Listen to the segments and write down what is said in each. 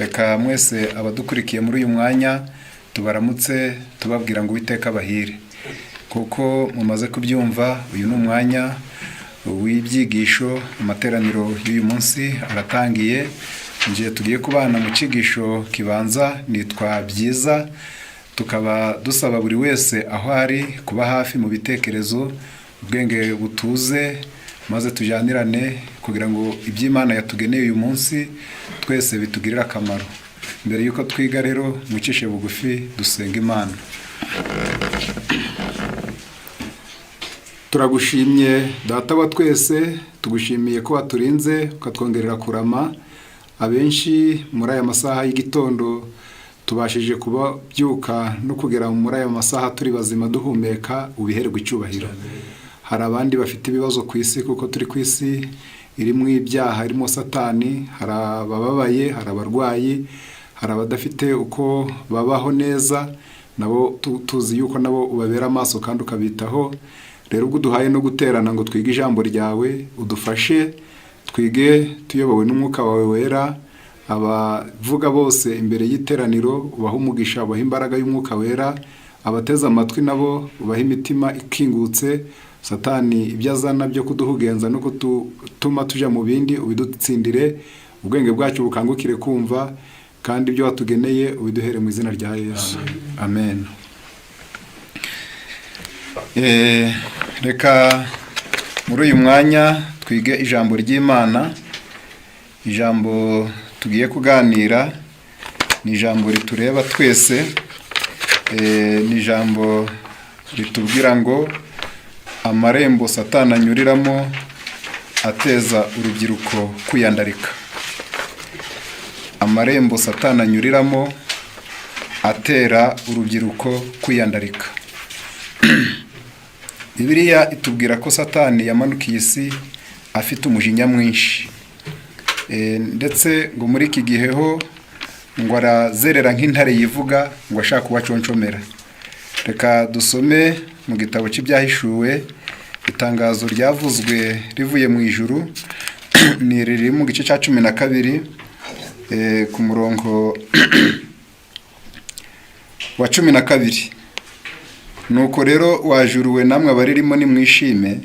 reka mwese abadukurikiye muri uyu mwanya tubaramutse tubabwira ngo Uwiteka bahire, kuko mumaze kubyumva uyu ni umwanya w'ibyigisho. Amateraniro y'uyu munsi aratangiye, ngiye tugiye kubana mu cyigisho kibanza nitwa Byiza. Tukaba dusaba buri wese aho ari kuba hafi mu bitekerezo, ubwenge butuze, maze tujyanirane kugira ngo iby'Imana yatugeneye uyu munsi twese bitugirira akamaro. Mbere yuko twiga rero mwicishe bugufi dusenga Imana. Turagushimye Data wa twese, tugushimiye ko waturinze ukatwongerera kurama. Abenshi muri aya masaha y'igitondo tubashije kuba byuka no kugera muri aya masaha turi bazima duhumeka, ubiherwe icyubahiro. Hari abandi bafite ibibazo ku isi, kuko turi ku isi irimo ibyaha, irimo Satani. Hari abababaye, hari abarwayi, hari abadafite uko babaho neza, nabo tuzi yuko nabo ubabera amaso kandi ukabitaho. Rero ubwo duhaye no guterana ngo twige ijambo ryawe, udufashe twige tuyobowe n'umwuka wawe wera. Abavuga bose imbere y'iteraniro ubaha umugisha, ubaha imbaraga y'umwuka wera. Abateze amatwi nabo ubaha imitima ikingutse. Satani ibyo azana byo kuduhugenza no kutuma tuja mu bindi ubidutsindire, ubwenge bwacu bukangukire kumva, kandi ibyo watugeneye ubiduhere mu izina rya Yesu, amen. Reka muri uyu mwanya twige ijambo ry'Imana. Ijambo tugiye kuganira ni ijambo ritureba twese. Ni ijambo ritubwira ngo amarembo Satani anyuriramo ateza urubyiruko kwiyandarika. Amarembo Satani anyuriramo atera urubyiruko kwiyandarika. Bibiliya itubwira ko Satani yamanukiye isi afite umujinya mwinshi, ndetse ngo muri iki gihe ho ngo arazerera nk'intare yivuga ngo ashaka uwaconshomera. Reka dusome mu gitabo cy'ibyahishuwe, itangazo ryavuzwe rivuye mu ijuru. Ni riri mu gice cya 12 ku murongo wa 12. Nuko rero wajuruwe namwe abaririmo nimwishime,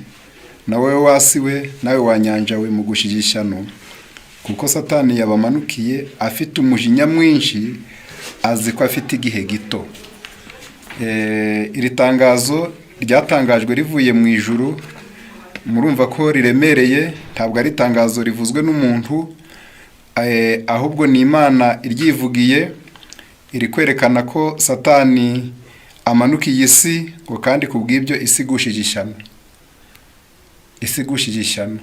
nawe wasiwe nawe wanyanjawe mu gushyigishano, kuko Satani yabamanukiye afite umujinya mwinshi, azi ko afite igihe gito. Iri tangazo ryatangajwe rivuye mu ijuru. Murumva ko riremereye, ntabwo ari itangazo rivuzwe n'umuntu, ahubwo ni Imana iryivugiye. Iri kwerekana ko Satani amanukiye isi, ngo kandi kubw'ibyo isi gushije ishyano.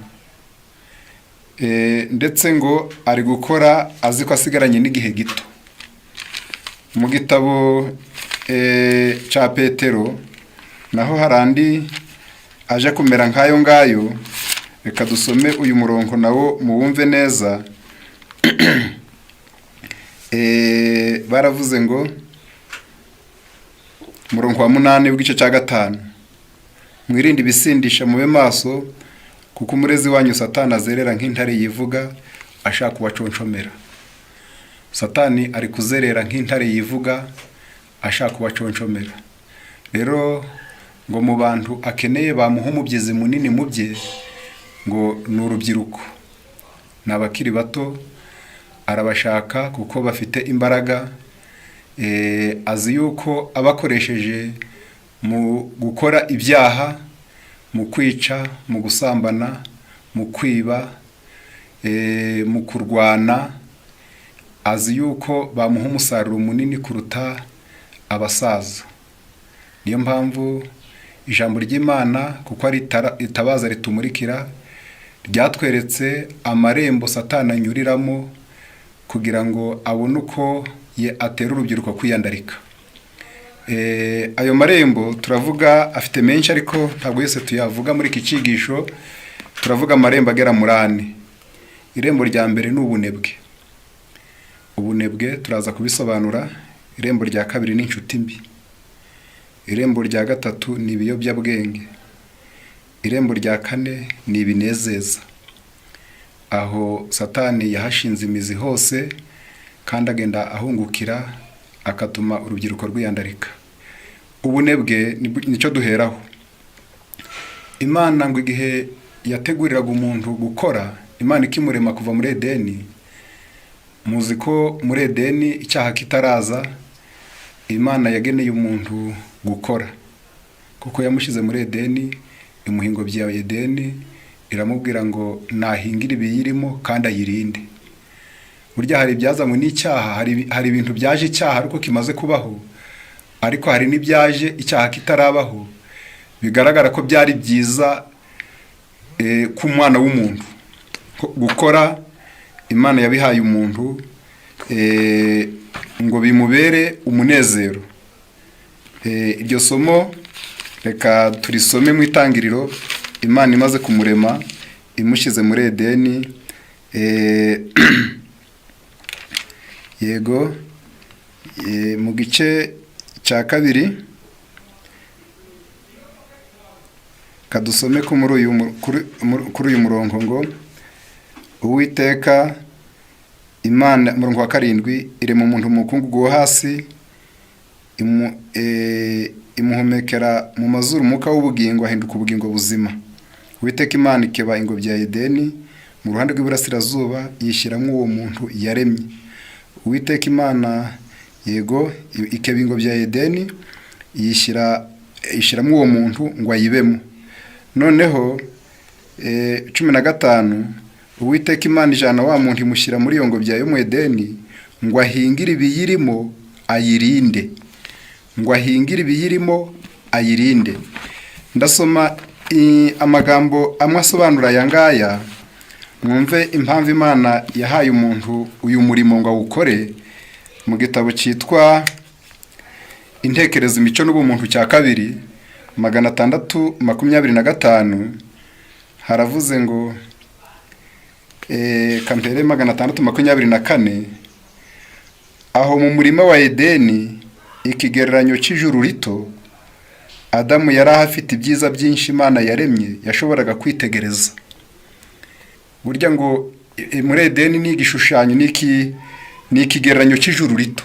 Ndetse ngo ari gukora azi ko asigaranye n'igihe gito. Mu gitabo cya Petero naho harandi aje kumera nk'ayo ngayo. Reka dusome uyu murongo nawo muwumve neza. Baravuze ngo murongo wa 8 w'igice cya 5, mwirinde ibisindisha, mube maso, kuko umurezi wanyu Satani azerera nk'intare yivuga ashaka uwaconshomera. Satani ari kuzerera nk'intare yivuga ashaka uwaconshomera. Rero ngo mu bantu akeneye bamuha umubyizi munini mu bye, ngo ni urubyiruko, ni abakiri bato. Arabashaka kuko bafite imbaraga. Azi yuko abakoresheje mu gukora ibyaha, mu kwica, mu gusambana, mu kwiba, mu kurwana, azi yuko bamuha umusaruro munini kuruta abasaza. Niyo mpamvu ijambo ry'Imana, kuko ari itabaza ritumurikira, ryatweretse amarembo Satani anyuriramo kugira ngo abone uko atera urubyiruko kwiyandarika. Ayo marembo turavuga afite menshi, ariko ntabwo yose tuyavuga muri iki cyigisho. Turavuga amarembo agera muri 4. Irembo rya mbere ni ubunebwe, turaza kubisobanura. Irembo rya kabiri ni inshuti mbi. Irembo rya gatatu ni ibiyobyabwenge. Irembo rya 4 ni ibinezeza. Aho Satani yahashinze imizi hose, kandi agenda ahungukira akatuma urubyiruko rwiyandarika. Ubunebwe nicyo duheraho. Imana ngo igihe yateguriraga umuntu gukora, Imana ikimurema kuva muri Edeni, muzi ko muri Edeni icyaha kitaraza, Imana yageneye umuntu gukora, kuko yamushyize muri Edeni, imuhingo bya Edeni, iramubwira ngo nahingire ibiyirimo kandi ayirinde. Burya hari ibyazanywe n'icyaha, hari ibintu byaje icyaha ariko kimaze kubaho, ariko hari n'ibyaje icyaha kitarabaho, bigaragara ko byari byiza ku mwana w'umuntu gukora. Imana yabihaye umuntu ngo bimubere umunezero. Iryo somo reka turisome mu Itangiriro. Imana imaze kumurema imushyize muri Edeni, yego, mu gice cya 2 kadusome ko kuri uyu murongo ngo Uwiteka Imana, murongo wa 7, iri mu muntu umukungugu wo hasi, imuhumekera mu mazuru umwuka w'ubugingo, ahinduka ubugingo buzima. Uwiteka Imana ikeba ingobyi ya Edeni mu ruhande rw'iburasirazuba, yishyiramo uwo muntu yaremye. Uwiteka Imana, yego, ikeba ingobyi ya Edeni, yishyiramo uwo muntu ngo ayibemo. Noneho 15, Uwiteka Imana ijana wa muntu imushyira muri iyo ngobyi yo mu Edeni ngo ahingire ibiyirimo ayirinde. Ngo ahingire ibiyirimo ayirinde. Ndasoma amagambo amwe asobanura aya ngaya, mwumve impamvu Imana yahaye umuntu uyu murimo ngo awukore. Mu gitabo cyitwa Intekerezo, Imico n'Ubumuntu cya 2, 625, haravuze ngo kampere 624, aho mu murima wa Edeni, ikigereranyo cy'ijuru rito, Adamu yari ahafite ibyiza byinshi Imana yaremye yashoboraga kwitegereza. Burya ngo muri Edeni ni igishushanyo, ni ikigereranyo cy'ijuru rito.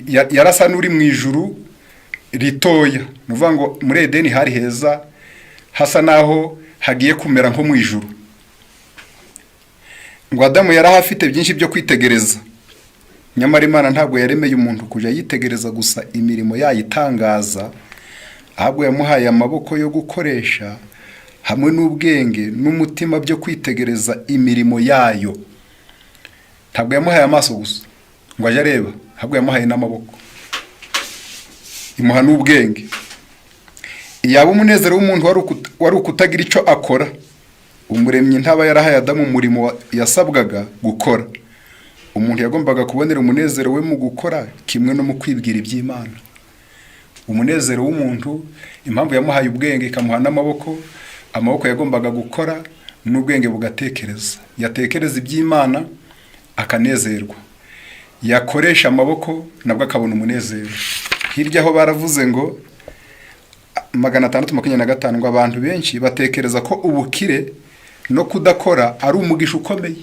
Yarasa n'uri mu ijuru ritoya. Nuvuga ngo muri Edeni hari heza, hasa naho hagiye kumera nko mu ijuru. Ngo Adamu yari ahafite byinshi byo kwitegereza. Nyamara Imana ntabwo yaremeye umuntu kujya yitegereza gusa imirimo yayitangaza, ahubwo yamuhaye amaboko yo gukoresha hamwe n'ubwenge n'umutima byo kwitegereza imirimo yayo. Ntabwo yamuhaye amaso gusa ngo ajye areba, ahubwo yamuhaye n'amaboko, imuha n'ubwenge. Iyaba umunezero w'umuntu wari ukutagira icyo akora, Umuremyi ntaba yarahaye Adamu umurimo yasabwaga gukora. Umuntu yagombaga kubonera umunezero we mu gukora, kimwe no mu kwibwira iby'Imana. Umunezero w'umuntu, impamvu yamuhaye ubwenge ikamuha n'amaboko, amaboko yagombaga gukora n'ubwenge bugatekereza. Yatekereza iby'Imana akanezerwa, yakoresha amaboko nabwo akabona umunezero. Hirya aho baravuze ngo 625, ngo abantu benshi batekereza ko ubukire no kudakora ari umugisha ukomeye.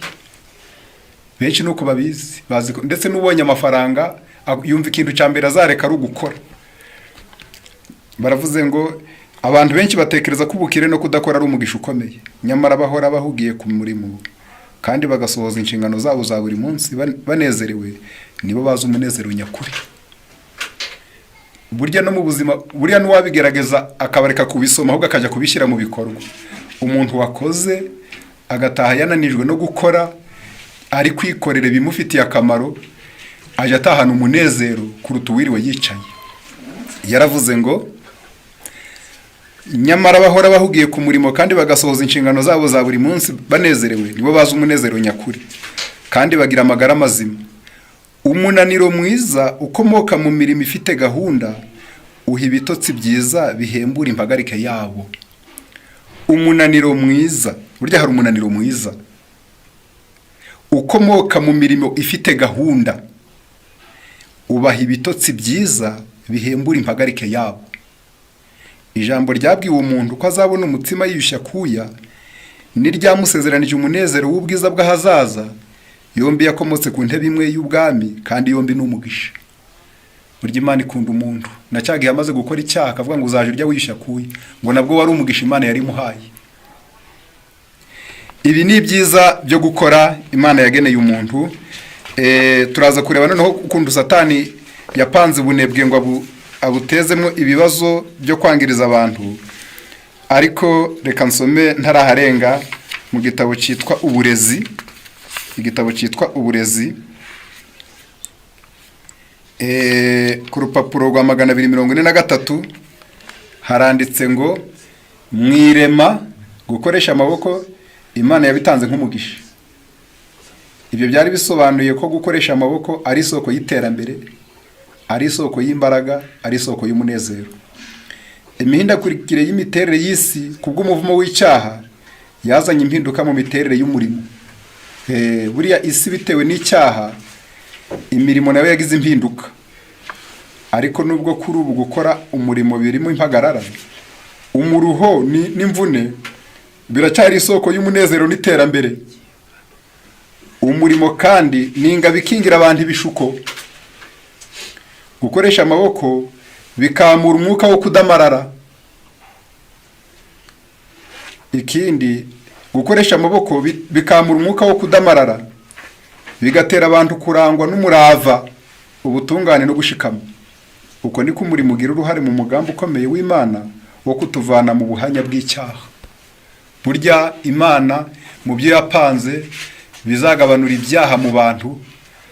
Benshi nuko babizi, bazi ko ndetse n'ubonye amafaranga yumva ikintu cya mbere azareka ari ugukora. Baravuze ngo abantu benshi batekereza ko ubukire no kudakora ari umugisha ukomeye, nyamara bahora bahugiye ku murimo kandi bagasohoza inshingano zabo za buri munsi banezerewe, nibo bazi umunezero nyakuri. Burya no mu buzima, burya n'uwabigerageza akabareka kubisoma ahubwo akajya kubishyira mu bikorwa. Umuntu wakoze agataha yananijwe no gukora, ari kwikorera bimufitiye akamaro, ajya atahana umunezero kuruta uwiriwe yicaye. Yaravuze ngo nyamara bahora bahugiye ku murimo kandi bagasohoza inshingano zabo za buri munsi banezerewe, nibo bazi umunezero nyakuri kandi bagira amagara mazima. Umunaniro mwiza ukomoka mu mirimo ifite gahunda uha ibitotsi byiza bihembura impagarike yabo. Umunaniro mwiza, burya hari umunaniro mwiza ukomoka mu mirimo ifite gahunda, ubaha ibitotsi byiza bihembura impagarike yabo. Ijambo ryabwiwe umuntu ko azabona umutsima yiyushya kuya, niryamusezeranije umunezero w'ubwiza bw'ahazaza, yombi yakomotse ku ntebe imwe y'ubwami, kandi yombi ni umugisha. Burya Imana ikunda umuntu. Na cya gihe amaze gukora icyaha akavuga ngo uzaje urya wishakuye, ngo nabwo wari umugisha Imana yari imuhaye. Ibi ni byiza byo gukora Imana yageneye umuntu. Turaza kureba noneho ukuntu Satani yapanze ubunebwe ngo abutezemo ibibazo byo kwangiriza abantu. Ariko reka nsome ntaraharenga mu gitabo cyitwa Uburezi. Igitabo cyitwa Uburezi, ku rupapuro rwa 243 haranditse ngo mwirema gukoresha amaboko Imana yabitanze nk'umugisha. Ibyo byari bisobanuye ko gukoresha amaboko ari isoko y'iterambere, ari isoko y'imbaraga, ari isoko y'umunezero. Imihindagurikire y'imiterere y'isi kubw'umuvumo w'icyaha yazanye impinduka mu miterere y'umurimo. Buriya isi bitewe n'icyaha imirimo nayo yagize impinduka. Ariko nubwo kuri ubu gukora umurimo birimo impagarara, umuruho n'imvune biracyari isoko y'umunezero n'iterambere. Umurimo kandi ni ingabo ikingira abantu ibishuko. Gukoresha amaboko bikamura umwuka wo kudamarara. Ikindi, gukoresha amaboko bikamura umwuka wo kudamarara, bigatera abantu kurangwa n'umurava, ubutungane no gushikama. Uko niko umurimo ugira uruhare mu mugambi ukomeye w'Imana wo kutuvana mu buhanya bw'icyaha. Burya Imana mu byo yapanze bizagabanura ibyaha mu bantu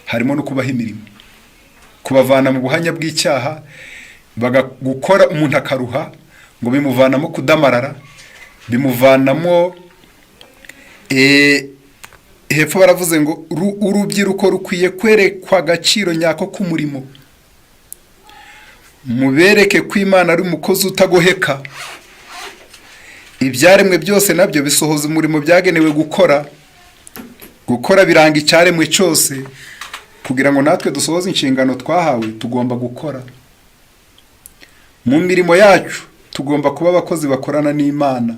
harimo no kubaha imirimo, kubavana mu buhanya bw'icyaha, gukora umuntu akaruha, ngo bimuvanamo kudamarara, bimuvanamo hepfo baravuze ngo urubyiruko rukwiye kwerekwa agaciro nyako k'umurimo, mubereke ko Imana ari umukozi utagoheka. Ibyaremwe byose nabyo bisohoza umurimo byagenewe gukora biranga icyaremwe cyose. Kugira ngo natwe dusohoze inshingano twahawe, tugomba gukora. Mu mirimo yacu tugomba kuba abakozi bakorana n'Imana.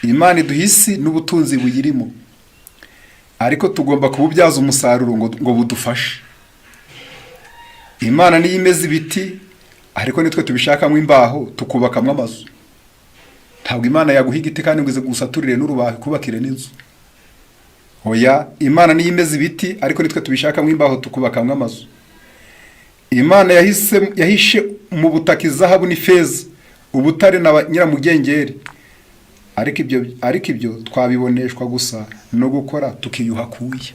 Imana iduha isi n'ubutunzi buyirimo, ariko tugomba kububyaza umusaruro ngo budufashe. Imana niyo imeze ibiti, ariko nitwe tubishakamo imbaho tukubakamo amazu. Ntabwo Imana yaguha igiti kandi ngo ize gusaturire n'urubaho kubakire n'inzu. Oya, Imana niyo imeze ibiti, ariko nitwe tubishakamo imbaho tukubakamo amazu. Imana yahishe mu butaka izahabu n'ifeza, ubutare na nyiramugengeri. Ariko ibyo twabiboneshwa gusa no gukora tukiyuha kuye.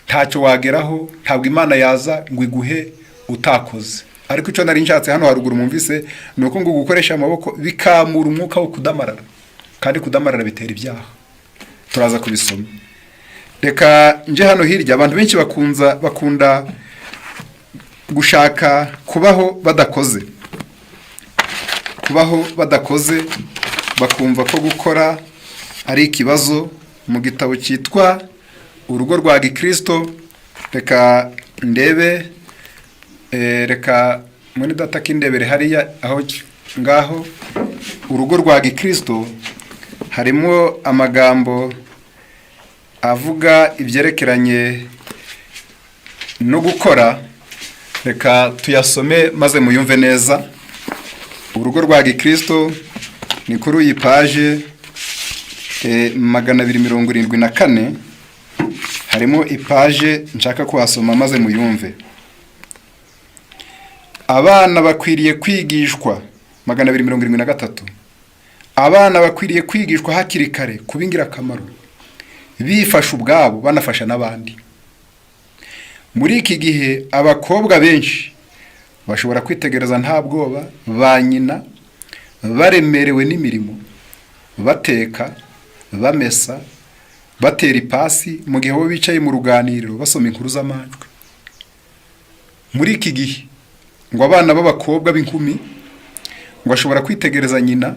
Ntacyo wageraho, ntabwo Imana yaza ngo iguhe utakoze. Ariko icyo nari nshatse hano haruguru mwumvise ni uko ngo gukoresha amaboko bikamura umwuka wo kudamarara, kandi kudamarara bitera ibyaha. Turaza kubisoma. Reka nje hano hirya, abantu benshi bakunda gushaka kubaho badakoze. Bakumva ko gukora ari ikibazo. Mu gitabo cyitwa Urugo rwa Gikristo, reka ndebe, reka mwene data kindebere hariya aho ngaho Urugo rwa Gikristo harimo amagambo avuga ibyerekeranye no gukora. Reka tuyasome maze muyumve neza. Urugo rwa Gikristo ni kuri iyi paje 274. Harimo ipaje nshaka kuhasoma maze muyumve. Abana bakwiriye kwigishwa, 273. Abana bakwiriye kwigishwa hakiri kare kuba ingirakamaro, bifasha ubwabo banafasha n'abandi. Muri iki gihe abakobwa benshi bashobora kwitegereza nta bwoba ba nyina baremerewe n'imirimo, bateka, bamesa, batera ipasi, mu gihe bo bicaye mu ruganiriro basoma inkuru z'amajwi. Muri iki gihe ngo abana b'abakobwa b'inkumi ngo ashobora kwitegereza nyina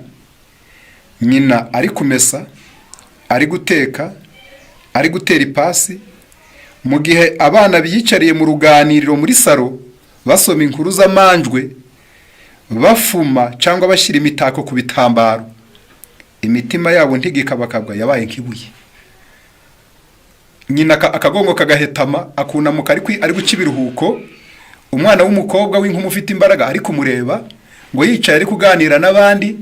ari kumesa, ari guteka, ari gutera ipasi, mu gihe abana biyicariye mu ruganiriro muri saro basoma inkuru z'amanjwe, bafuma cyangwa bashyira imitako ku bitambaro. Imitima yabo ntigikabakabwa, yabaye nk'ibuye. nyina akagongo kagahetama, akunamuka ari guca ibiruhuko, umwana w'umukobwa w'inkumi ufite imbaraga ari kumureba ngo yicaye ari kuganira n'abandi,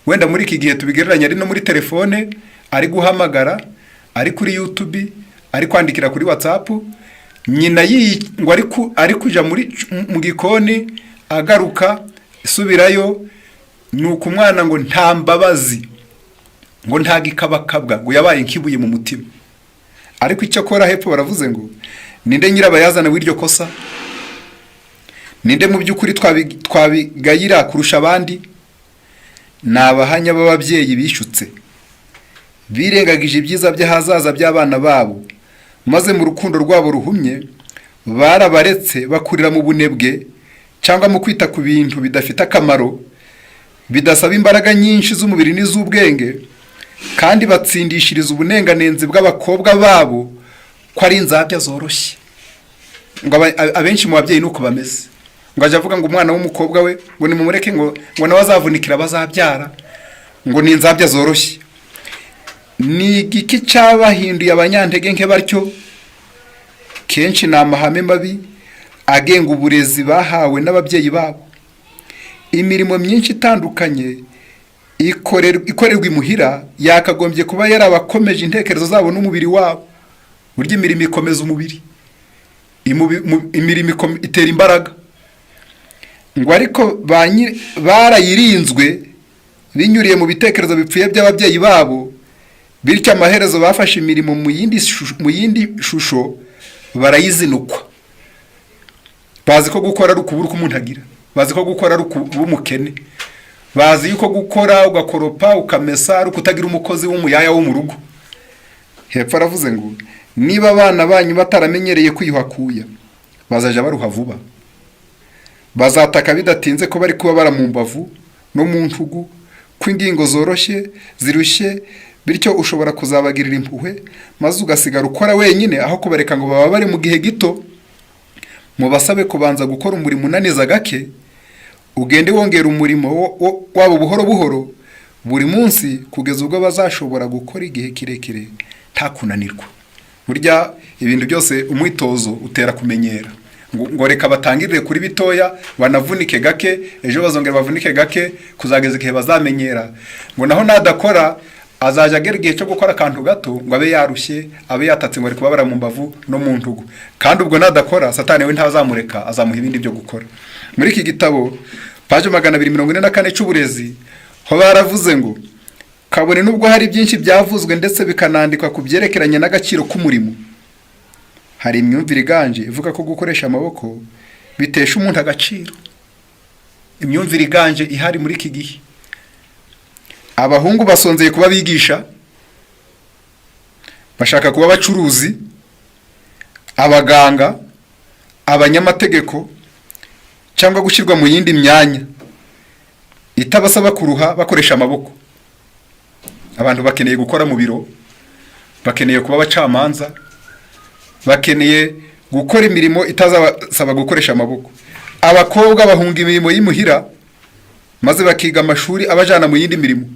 wenda muri iki gihe tubigereranya ari no muri telefone, ari guhamagara, ari kuri YouTube, ari kwandikira kuri WhatsApp, nyina ngo ari kuja mu gikoni agaruka isubirayo, nuko umwana ngo nta mbabazi, ngo nta gikabakabwa, ngo yabaye nkibuye mu mutima. Ariko icyo akora hepfo baravuze ngo ninde nyirabayazana w'iryo kosa, ninde mu by'ukuri twabigayira kurusha abandi? Ni abahanya b'ababyeyi bishutse, birengagije ibyiza by'ahazaza by'abana babo, maze mu rukundo rwabo ruhumye barabaretse bakurira mu bunebwe cyangwa mu kwita ku bintu bidafite akamaro, bidasaba imbaraga nyinshi z'umubiri n'iz'ubwenge, kandi batsindishiriza ubunenganenzi bw'abakobwa babo ko ari inzabya zoroshye. Ngo abenshi mu babyeyi nuko bameze, ngo ajya avuga ngo umwana w'umukobwa we ngo nimumureke ngo nawe azavunikira bazabyara, ngo ni inzabya zoroshye. Ni igiki cyabahinduye abanyantege nke batyo? Kenshi ni amahame mabi agenga uburezi bahawe n'ababyeyi babo. Imirimo myinshi itandukanye ikorerwa imuhira yakagombye kuba yarabakomeje intekerezo zabo n'umubiri wabo. Burya imirimo ikomeza umubiri, imirimo itera imbaraga. Ngo ariko barayirinzwe binyuriye mu bitekerezo bipfuye by'ababyeyi babo, bityo amaherezo bafashe imirimo mu yindi shusho barayizinukwa. Bazi ko gukora ari ukubura uko umuntu agira, bazi ko gukora ari ukuba umukene, bazi yuko gukora ugakoropa ukamesa ari ukutagira umukozi w'umuyaya wo mu rugo. Hepfo aravuze ngo niba abana banyu bataramenyereye kwiyuhakuya, bazaja baruha vuba, bazataka bidatinze ko bari kuba bara mu mbavu no mu ntugu, ko ingingo zoroshye zirushye, bityo ushobora kuzabagirira impuhwe maze ugasigara ukora wenyine aho kubareka ngo baba bari mu gihe gito. Mubasabe kubanza gukora umurimo unaniza gake, ugende wongera umurimo wabo buhoro buhoro buri munsi kugeza ubwo bazashobora gukora igihe kirekire nta kunanirwa. Burya ibintu byose umwitozo utera kumenyera. Ngo reka batangirire kuri bitoya banavunike gake, ejo bazongera bavunike gake kuzageza igihe bazamenyera. Ngo naho nadakora azaja agera igihe cyo gukora akantu gato ngo abe yarushye, abe yatatse ngo ari kubabara mu mbavu no mu ntugu. Kandi ubwo nadakora Satani we ntazamureka, azamuha ibindi byo gukora. Muri iki gitabo page 244 cy'uburezi ho baravuze ngo kabone nubwo hari byinshi byavuzwe ndetse bikanandikwa ku byerekeranye n'agaciro k'umurimo, hari imyumvire iganje ivuga ko gukoresha amaboko bitesha umuntu agaciro. Imyumvire iganje ihari muri iki gihe. Abahungu basonzeye kuba bigisha, bashaka kuba abacuruzi, abaganga, abanyamategeko, cyangwa gushyirwa mu yindi myanya itabasaba kuruha bakoresha amaboko. Abantu bakeneye gukora mu biro, bakeneye kuba abacamanza, bakeneye gukora imirimo itazabasaba gukoresha amaboko. Abakobwa bahunga imirimo y'imuhira maze bakiga amashuri abajana mu yindi mirimo.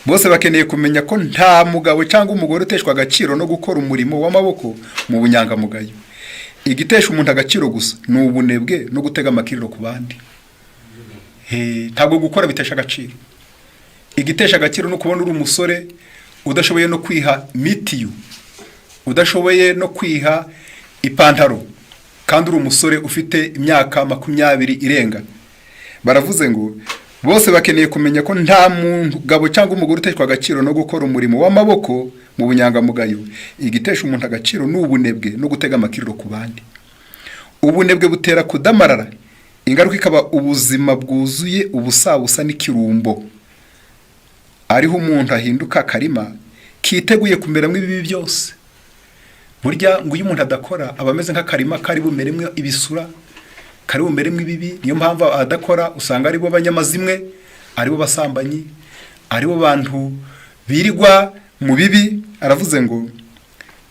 Bose bakeneye kumenya ko nta mugabo cyangwa umugore uteshwa agaciro no gukora umurimo w'amaboko mu bunyangamugayo. Igitesha umuntu agaciro gusa ni ubunebwe no gutega amakiriro ku bandi. Ntabwo gukora bitesha agaciro. Igitesha agaciro no kubona uri umusore udashoboye no kwiha mitiyu, udashoboye no kwiha ipantaro, kandi uri umusore ufite imyaka 20 irenga. Baravuze ngo bose bakeneye kumenya ko nta mugabo cyangwa umugore uteshwa agaciro no gukora umurimo w'amaboko mu bunyangamugayo. Igitesha umuntu agaciro ni ubunebwe no gutega amakiriro ku bandi. Ubunebwe butera kudamarara, ingaruka ikaba ubuzima bwuzuye ubusabusa n'ikirumbo, ariho umuntu ahinduka karima kiteguye kumeramo ibibi byose. Burya ngo iyo umuntu adakora aba ameze nk'akarima kari bumeremwe ibisura, kari bumeremwe ibibi. Niyo mpamvu adakora usanga ari bo banyamazimwe, ari bo basambanyi, ari bo bantu birigwa mu bibi. Aravuze ngo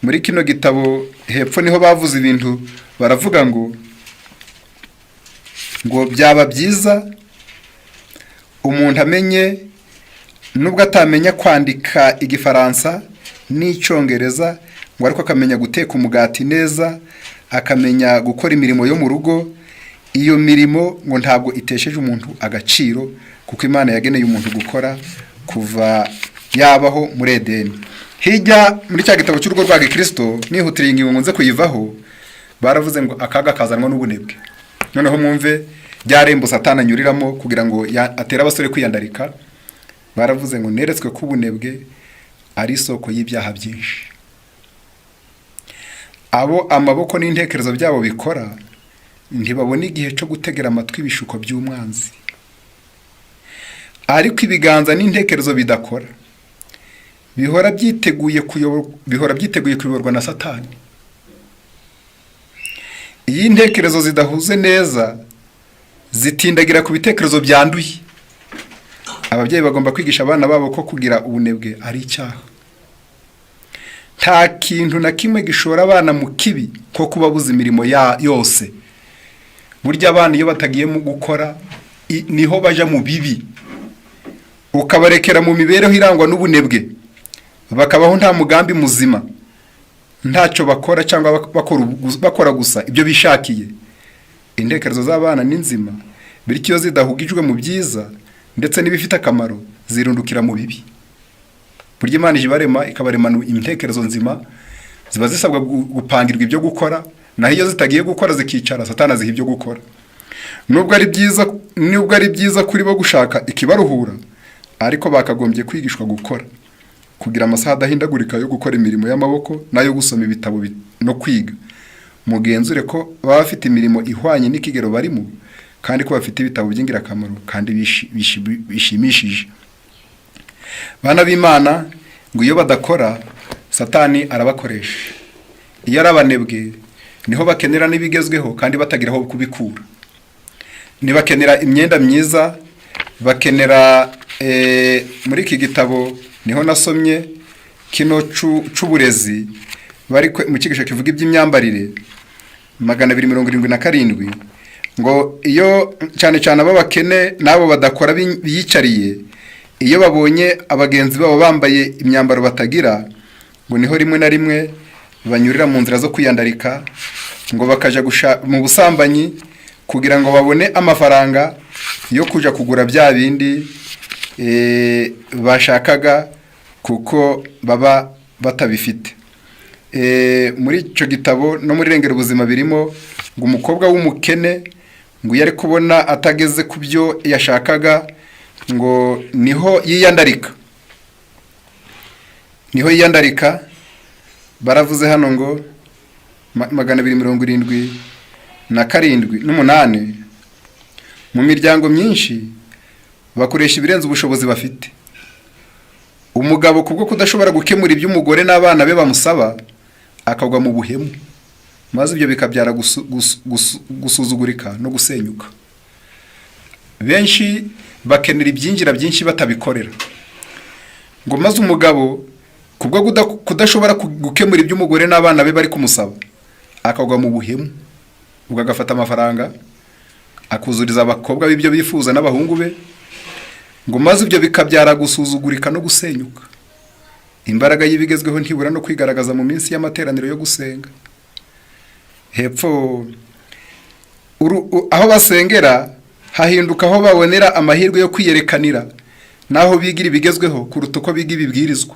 muri kino gitabo hepfo niho bavuze ibintu, baravuga ngo byaba byiza umuntu amenye nubwo atamenya kwandika Igifaransa n'Icyongereza ngo ariko akamenya guteka umugati neza, akamenya gukora imirimo yo mu rugo. Iyo mirimo ngo ntabwo itesheje umuntu agaciro, kuko Imana yageneye umuntu gukora kuva yabaho muri Edeni. Hirya muri cya gitabo cy'urugo rwa Gikristo, nihutiriye ingingo nkunze kuyivaho, baravuze ngo akaga kazanwa n'ubunebwe. Noneho mwumve ryarembo Satani anyuriramo kugira ngo atere abasore kwiyandarika. Baravuze ngo neretswe ko ubunebwe ari isoko y'ibyaha byinshi. Abo amaboko n'intekerezo byabo bikora ntibabona igihe cyo gutegera amatwi ibishuko by'umwanzi, ariko ibiganza n'intekerezo bidakora bihora byiteguye kuyoborwa na Satani. Iyo intekerezo zidahuze neza zitindagira ku bitekerezo byanduye. Ababyeyi bagomba kwigisha abana babo ko kugira ubunebwe ari icyaha. Nta kintu na kimwe gishora abana mu kibi ko kubabuza imirimo yose. Burya abana iyo batagiye mu gukora niho baja mu bibi. Ukabarekera mu mibereho irangwa n'ubunebwe, bakabaho nta mugambi muzima, ntacyo bakora cyangwa bakora gusa ibyo bishakiye. Intekerezo z'abana ni nzima, bityo zidahugijwe mu byiza ndetse n'ibifite akamaro zirundukira mu bibi. Burya Imana ibarema ikabaremana intekerezo nzima, ziba zisabwa gupangirwa ibyo gukora, naho iyo zitagiye gukora zikicara, Satani aziha ibyo gukora. Nubwo ari byiza kuri bo gushaka ikibaruhura, ariko bakagombye kwigishwa gukora, kugira amasaha adahindagurika yo gukora imirimo y'amaboko nayo gusoma ibitabo no kwiga. Mugenzure ko baba bafite imirimo ihwanye n'ikigero barimo, kandi ko bafite ibitabo by'ingirakamaro kandi bishimishije. Bana b'Imana, ngo iyo badakora Satani arabakoresha. Iyo ari abanebwe niho bakenera n'ibigezweho kandi batagira aho kubikura. Nibakenera imyenda myiza, bakenera muri iki gitabo niho nasomye kino c'uburezi bari mu kigisho kivuga iby'imyambarire 277, ngo iyo cyane ababakene nabo badakora biyicariye, iyo babonye abagenzi babo bambaye imyambaro batagira, ngo niho rimwe na rimwe banyurira mu nzira zo kwiyandarika, ngo bakaja mu busambanyi kugira ngo babone amafaranga yo kuja kugura bya bindi bashakaga, kuko baba batabifite. Muri icyo gitabo no muri Rengera Ubuzima birimo ngo umukobwa w'umukene ngo iyo ari kubona atageze ku byo yashakaga, ngo niho yiyandarika. Baravuze hano ngo 277 mu miryango myinshi bakoresha ibirenze ubushobozi bafite. Umugabo kubwo kudashobora gukemura ibyo umugore n'abana be bamusaba, akagwa mu buhemu, maze ibyo bikabyara gusuzugurika no gusenyuka. Benshi bakenera ibyinjira byinshi batabikorera, ngo maze umugabo kubwo kudashobora gukemura ibyo umugore n'abana be bari kumusaba, akagwa mu buhemu, ubwo agafata amafaranga akuzuriza abakobwa b'ibyo bifuza n'abahungu be, ngo maze ibyo bikabyara gusuzugurika no gusenyuka. Imbaraga y'ibigezweho ntibura no kwigaragaza mu minsi y'amateraniro yo gusenga. Hepfo aho basengera hahinduka aho babonera amahirwe yo kwiyerekanira, naho bigira ibigezweho kuruta uko biga ibibwirizwa.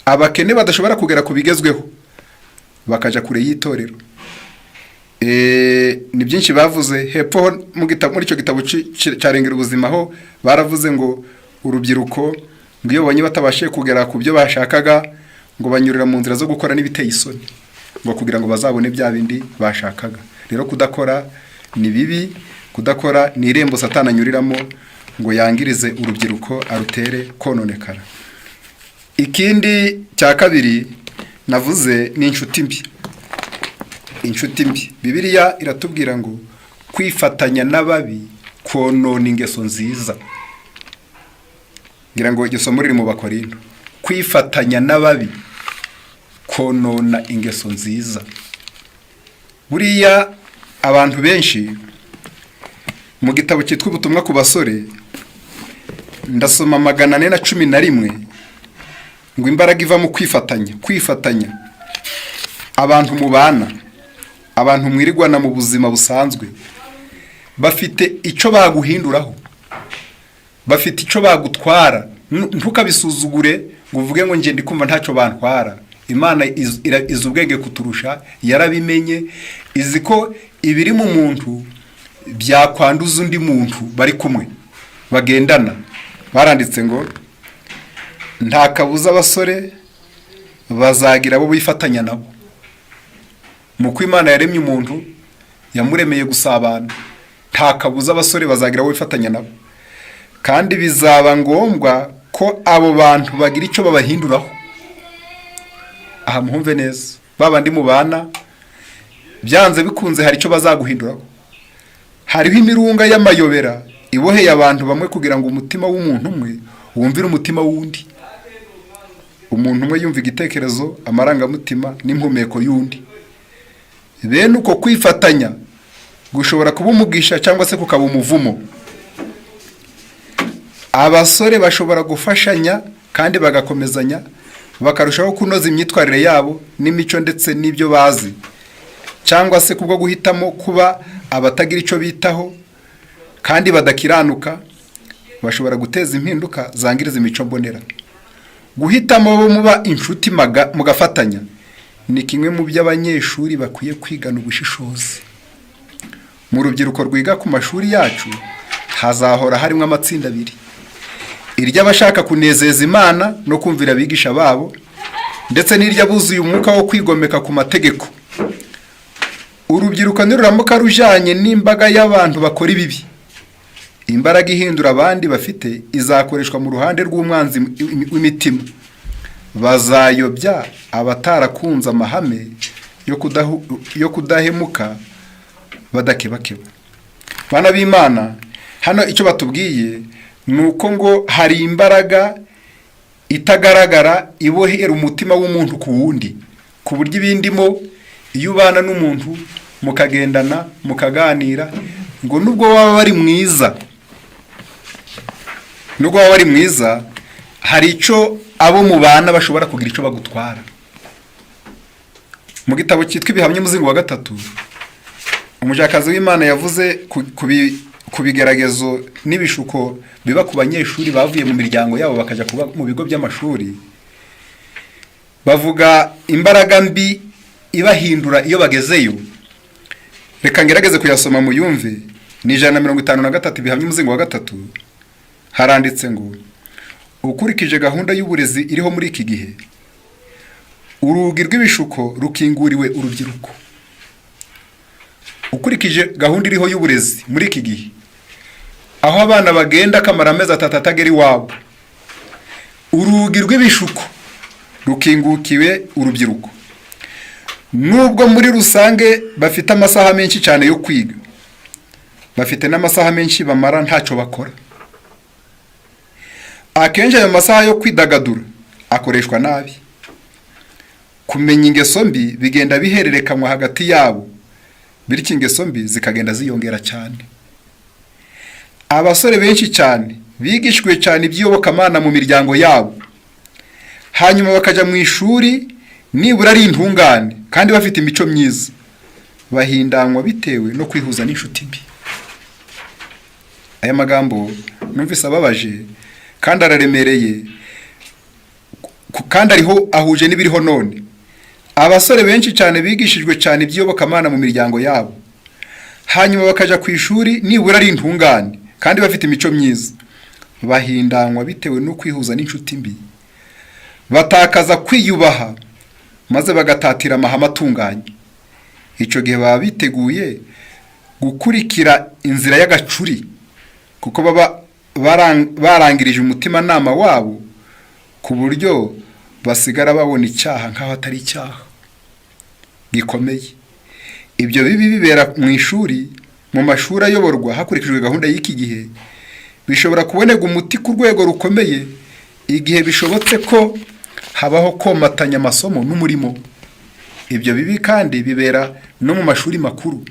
Abakene badashobora kugera ku bigezweho bakaja kure y'itorero. Ni byinshi bavuze hepfo muri icyo gitabo cya Rengera Ubuzima, ho baravuze ngo urubyiruko ngo iyo babonye batabashe kugera ku byo bashakaga, ngo banyurira mu nzira zo gukora n'ibiteye isoni, ngo kugira ngo bazabone bya bindi bashakaga. Rero kudakora ni bibi, kudakora ni irembo Satani anyuriramo ngo yangirize urubyiruko, arutere kononekara. Ikindi cya kabiri navuze ni inshuti mbi. Inshuti mbi, Bibiliya iratubwira ngo kwifatanya n'ababi konona ingeso nziza. Ngira ngo iryo somo riri mu Bakorinto. Kwifatanya n'ababi konona ingeso nziza. Buriya abantu benshi mu gitabo cyitwa Ubutumwa ku basore, ndasoma 411, ngo imbaraga iva mu kwifatanya abantu mubana, abantu mwirigwana mu buzima busanzwe, bafite icyo baguhinduraho, bafite icyo bagutwara. Ntukabisuzugure ngo uvuge ngo nge ndikumva ntacyo bantwara. Imana izi ubwenge kuturusha, yarabimenye, izi ko ibiri mu muntu byakwanduza undi muntu bari kumwe bagendana. Baranditse ngo nta kabuza abasore bazagira abo bifatanya nabo. Muko Imana yaremye umuntu, yamuremeye gusabana, nta kabuza abasore bazagira abo bifatanya nabo, kandi bizaba ngombwa ko abo bantu bagira icyo babahinduraho. Aha muhumve neza, babandi mubana byanze bikunze hari icyo bazaguhinduraho. Hariho imirunga y'amayobera iboheye abantu bamwe kugira ngo umutima w'umuntu umwe wumvire umutima w'undi. Umuntu umwe yumva igitekerezo, amarangamutima n'impumeko y'undi. Bene uko kwifatanya gushobora kuba umugisha cyangwa se kukaba umuvumo. Abasore bashobora gufashanya kandi bagakomezanya, bakarushaho kunoza imyitwarire yabo n'imico ndetse n'ibyo bazi, cyangwa se kubwo guhitamo kuba abatagira icyo bitaho kandi badakiranuka, bashobora guteza impinduka zangiriza imico mbonera. Guhitamo abo muba inshuti mugafatanya ni kimwe mu by'abanyeshuri bakwiye kwigana ubushishozi. Mu rubyiruko rwiga ku mashuri yacu hazahora harimo amatsinda abiri: iry'abashaka kunezeza Imana no kumvira abigisha babo, ndetse n'iry'abuzuye umwuka wo kwigomeka ku mategeko. Urubyiruko niruramuka rujanye n'imbaga y'abantu bakora ibibi, imbaraga ihindura abandi bafite izakoreshwa mu ruhande rw'umwanzi w'imitima. Bazayobya abatarakunze amahame yo kudahemuka badakebakeba. Bana b'Imana, hano icyo batubwiye nuko ngo hari imbaraga itagaragara ibohera umutima w'umuntu ku wundi, ku buryo ibindimo iyo ubana n'umuntu mukagendana mukaganira, ngo nubwo waba wari mwiza, hari icyo abo mubana bashobora kugira icyo bagutwara. Mu gitabo cyitwa Ibihamya umuzingo wa 3, umujakazi w'Imana yavuze ku bigeragezo n'ibishuko biba ku banyeshuri bavuye mu miryango yabo bakajya kuba mu bigo by'amashuri. Bavuga imbaraga mbi ibahindura iyo bagezeyo. Reka ngerageze kuyasoma mu yumve. Ni 153 Ibihamya umuzingo wa 3. Haranditse ngo ukurikije gahunda y'uburezi iriho muri iki gihe, urugi rw'ibishuko rukinguriwe urubyiruko. Ukurikije gahunda iriho y'uburezi muri iki gihe, aho abana bagenda kamara amezi 3 atagera iwabo, urugi rw'ibishuko rukingukiwe urubyiruko. Nubwo muri rusange bafite amasaha menshi cyane yo kwiga, bafite n'amasaha menshi bamara ntacyo bakora. Akenshi ayo masaha yo kwidagadura akoreshwa nabi. Kumenya ingeso mbi bigenda bihererekanwa hagati yabo, bityo ingeso mbi zikagenda ziyongera cyane. Abasore benshi cyane bigishwe cyane iby'iyobokamana mu miryango yabo, hanyuma bakajya mu ishuri nibura ari intungane kandi bafite imico myiza, bahindanywa bitewe no kwihuza n'inshuti mbi. Aya magambo numvise ababaje kandi araremereye, kandi ariho ahuje n'ibiriho none. Abasore benshi cyane bigishijwe cyane iby'iyobokamana mu miryango yabo, hanyuma bakaja ku ishuri nibura ari intungane kandi bafite imico myiza, bahindanywa bitewe no kwihuza n'inshuti mbi, batakaza kwiyubaha maze bagatatira amahame atunganye. Icyo gihe baba biteguye gukurikira inzira y'agacuri, kuko baba barangirije umutima nama wabo ku buryo basigara babona icyaha nk'aho atari icyaha gikomeye. Ibyo bibi bibera mu ishuri, mu mashuri ayoborwa hakurikijwe gahunda y'iki gihe, bishobora kuboneka umuti ku rwego rukomeye igihe bishobotse ko habaho komatanya amasomo n'umurimo. Ibyo bibi kandi bibera no mu mashuri makuru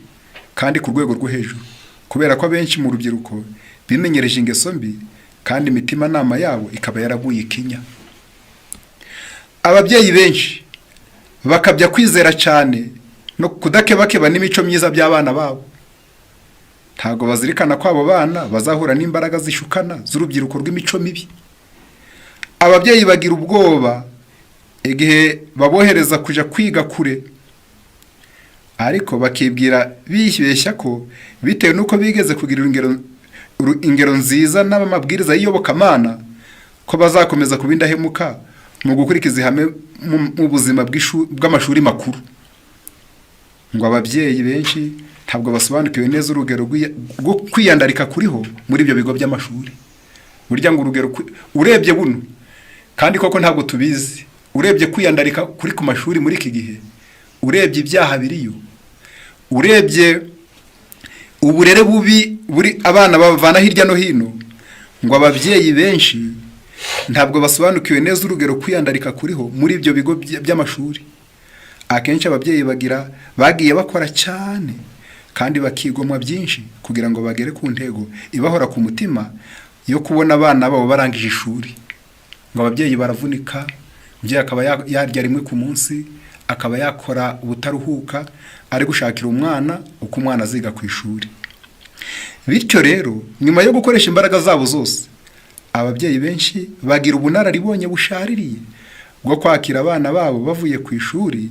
kandi ku rwego rwo hejuru, kubera ko abenshi mu rubyiruko bimenyereje ingeso mbi kandi imitima nama yabo ikaba yaraguye ikinya. ababyeyi benshi bakabya kwizera cyane no kudakebakeba n'imico myiza by'abana babo. Ntabwo bazirikana ko abo bana bazahura n'imbaraga zishukana z'urubyiruko rw'imico mibi. Ababyeyi bagira ubwoba igihe babohereza kujya kwiga kure, ariko bakibwira bishyeshya ko bitewe n'uko bigeze kugira ingero nziza n'amabwiriza y'iyobokamana ko bazakomeza kuba indahemuka mu gukurikiza ihame mu buzima bw'amashuri makuru. Ngo ababyeyi benshi ntabwo basobanukiwe neza urugero rwo kwiyandarika kuriho muri ibyo bigo by'amashuri. Burya ngo urugero urebye buno, kandi koko ntabwo tubizi, urebye kwiyandarika kuri ku mashuri muri iki gihe, urebye ibyaha biriyo, urebye uburere bubi buri abana bavana hirya no hino, ngo ababyeyi benshi ntabwo basobanukiwe neza urugero kwiyandarika kuriho muri ibyo bigo by'amashuri. Akenshi ababyeyi bagiye bakora cyane kandi bakigomwa byinshi kugira ngo bagere ku ntego ibahora ku mutima yo kubona abana babo barangije ishuri. Ngo ababyeyi baravunika, umubyeyi akaba yarya rimwe ku munsi, akaba yakora ubutaruhuka ari gushakira umwana uko umwana aziga ku ishuri. Bityo rero nyuma yo gukoresha imbaraga zabo zose, ababyeyi benshi bagira ubunararibonye bushaririye bwo kwakira abana babo bavuye ku ishuri,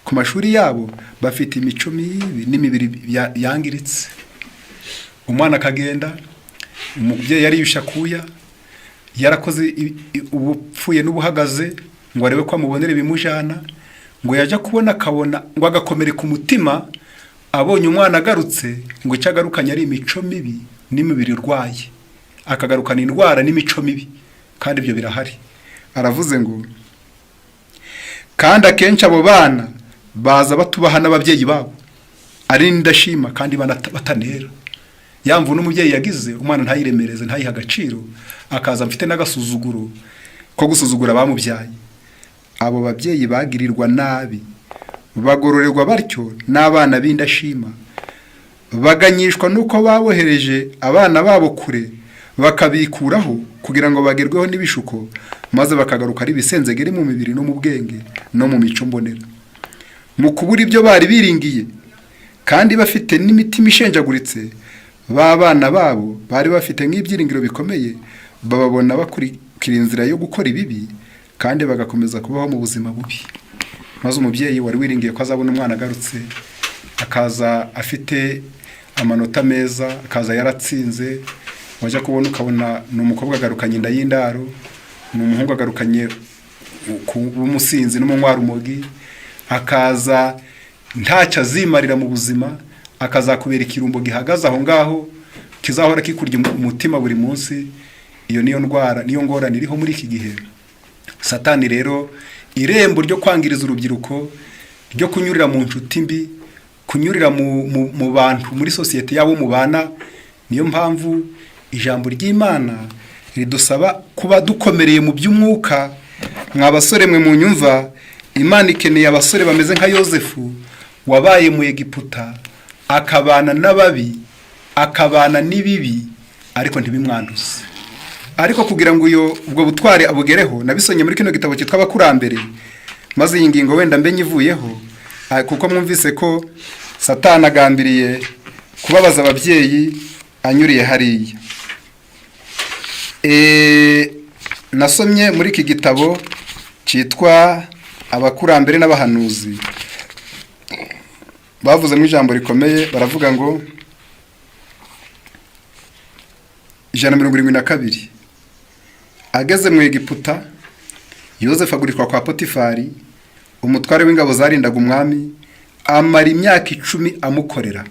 ku mashuri yabo bafite imico mibi n'imibiri yangiritse. Umwana akagenda, umubyeyi yariyushya kuya, yarakoze ubupfuye n'ubuhagaze ngo arebe ko amubonere bimujana, ngo yajya kubona akabona ngo agakomereka umutima abonye umwana agarutse, ngo icyo agarukanye ari imico mibi n'imibiri urwaye, akagarukana indwara n'imico mibi, kandi ibyo birahari. Aravuze ngo kandi akenshi abo bana baza batubaha n'ababyeyi babo, ari n'indashima kandi batanera. Yamvu n'umubyeyi yagize umwana ntayiremereze, ntayiha agaciro, akaza mfite n'agasuzuguro ko gusuzugura bamubyaye. Abo babyeyi bagirirwa nabi, bagororerwa batyo n'abana b'indashima, baganyishwa nuko babohereje abana babo kure, bakabikuraho kugira ngo bagerweho n'ibishuko, maze bakagaruka ari bisenzegere mu mibiri no mu bwenge no mu mico mbonera. Mu kubura ibyo bari biringiye kandi bafite n'imitima ishenjaguritse, b'abana babo bari bafite nk'ibyiringiro bikomeye, bababona bakurikira inzira yo gukora ibibi kandi bagakomeza kubaho mu buzima bubi. Maze umubyeyi wari wiringiye ko azabona umwana agarutse, akaza afite amanota meza, akaza yaratsinze, wajya kubona ukabona ni umukobwa agarukanye inda y'indaro, ni umuhungu agarukanye umusinzi n'umunywarumogi, akaza ntacyo azimarira mu buzima, akazakubera ikirumbo gihagaze aho ngaho kizahora kikurya umutima buri munsi. Iyo niyo ndwara, niyo ngorane iriho muri iki gihe. Satani rero irembo ryo kwangiriza urubyiruko, ryo kunyurira mu nshuti mbi, kunyurira mu bantu muri sosiyete yabo mubana. Niyo mpamvu ijambo ry'Imana ridusaba kuba dukomereye mu by'umwuka. Mwa basore mwe mu nyumva, Imana ikeneye abasore bameze nka Yosefu wabaye mu Egiputa, akabana n'ababi, akabana n'ibibi, ariko ntibimwanduze. Ariko kugira ngo ubwo butware abugereho, nabisonye muri kino gitabo cyitwa Abakurambere, maze iyi ngingo wenda mbe nyivuyeho, kuko mwumvise ko Satani agambiriye kubabaza ababyeyi anyuriye hariya. Nasomye muri iki gitabo cyitwa Abakurambere n'Abahanuzi, bavuze mu ijambo rikomeye, baravuga ngo 172 ageze mu Egiputa, Yosefu agurishwa kwa Potifari, umutware w'ingabo zarindaga umwami, amara imyaka 10 amukorera.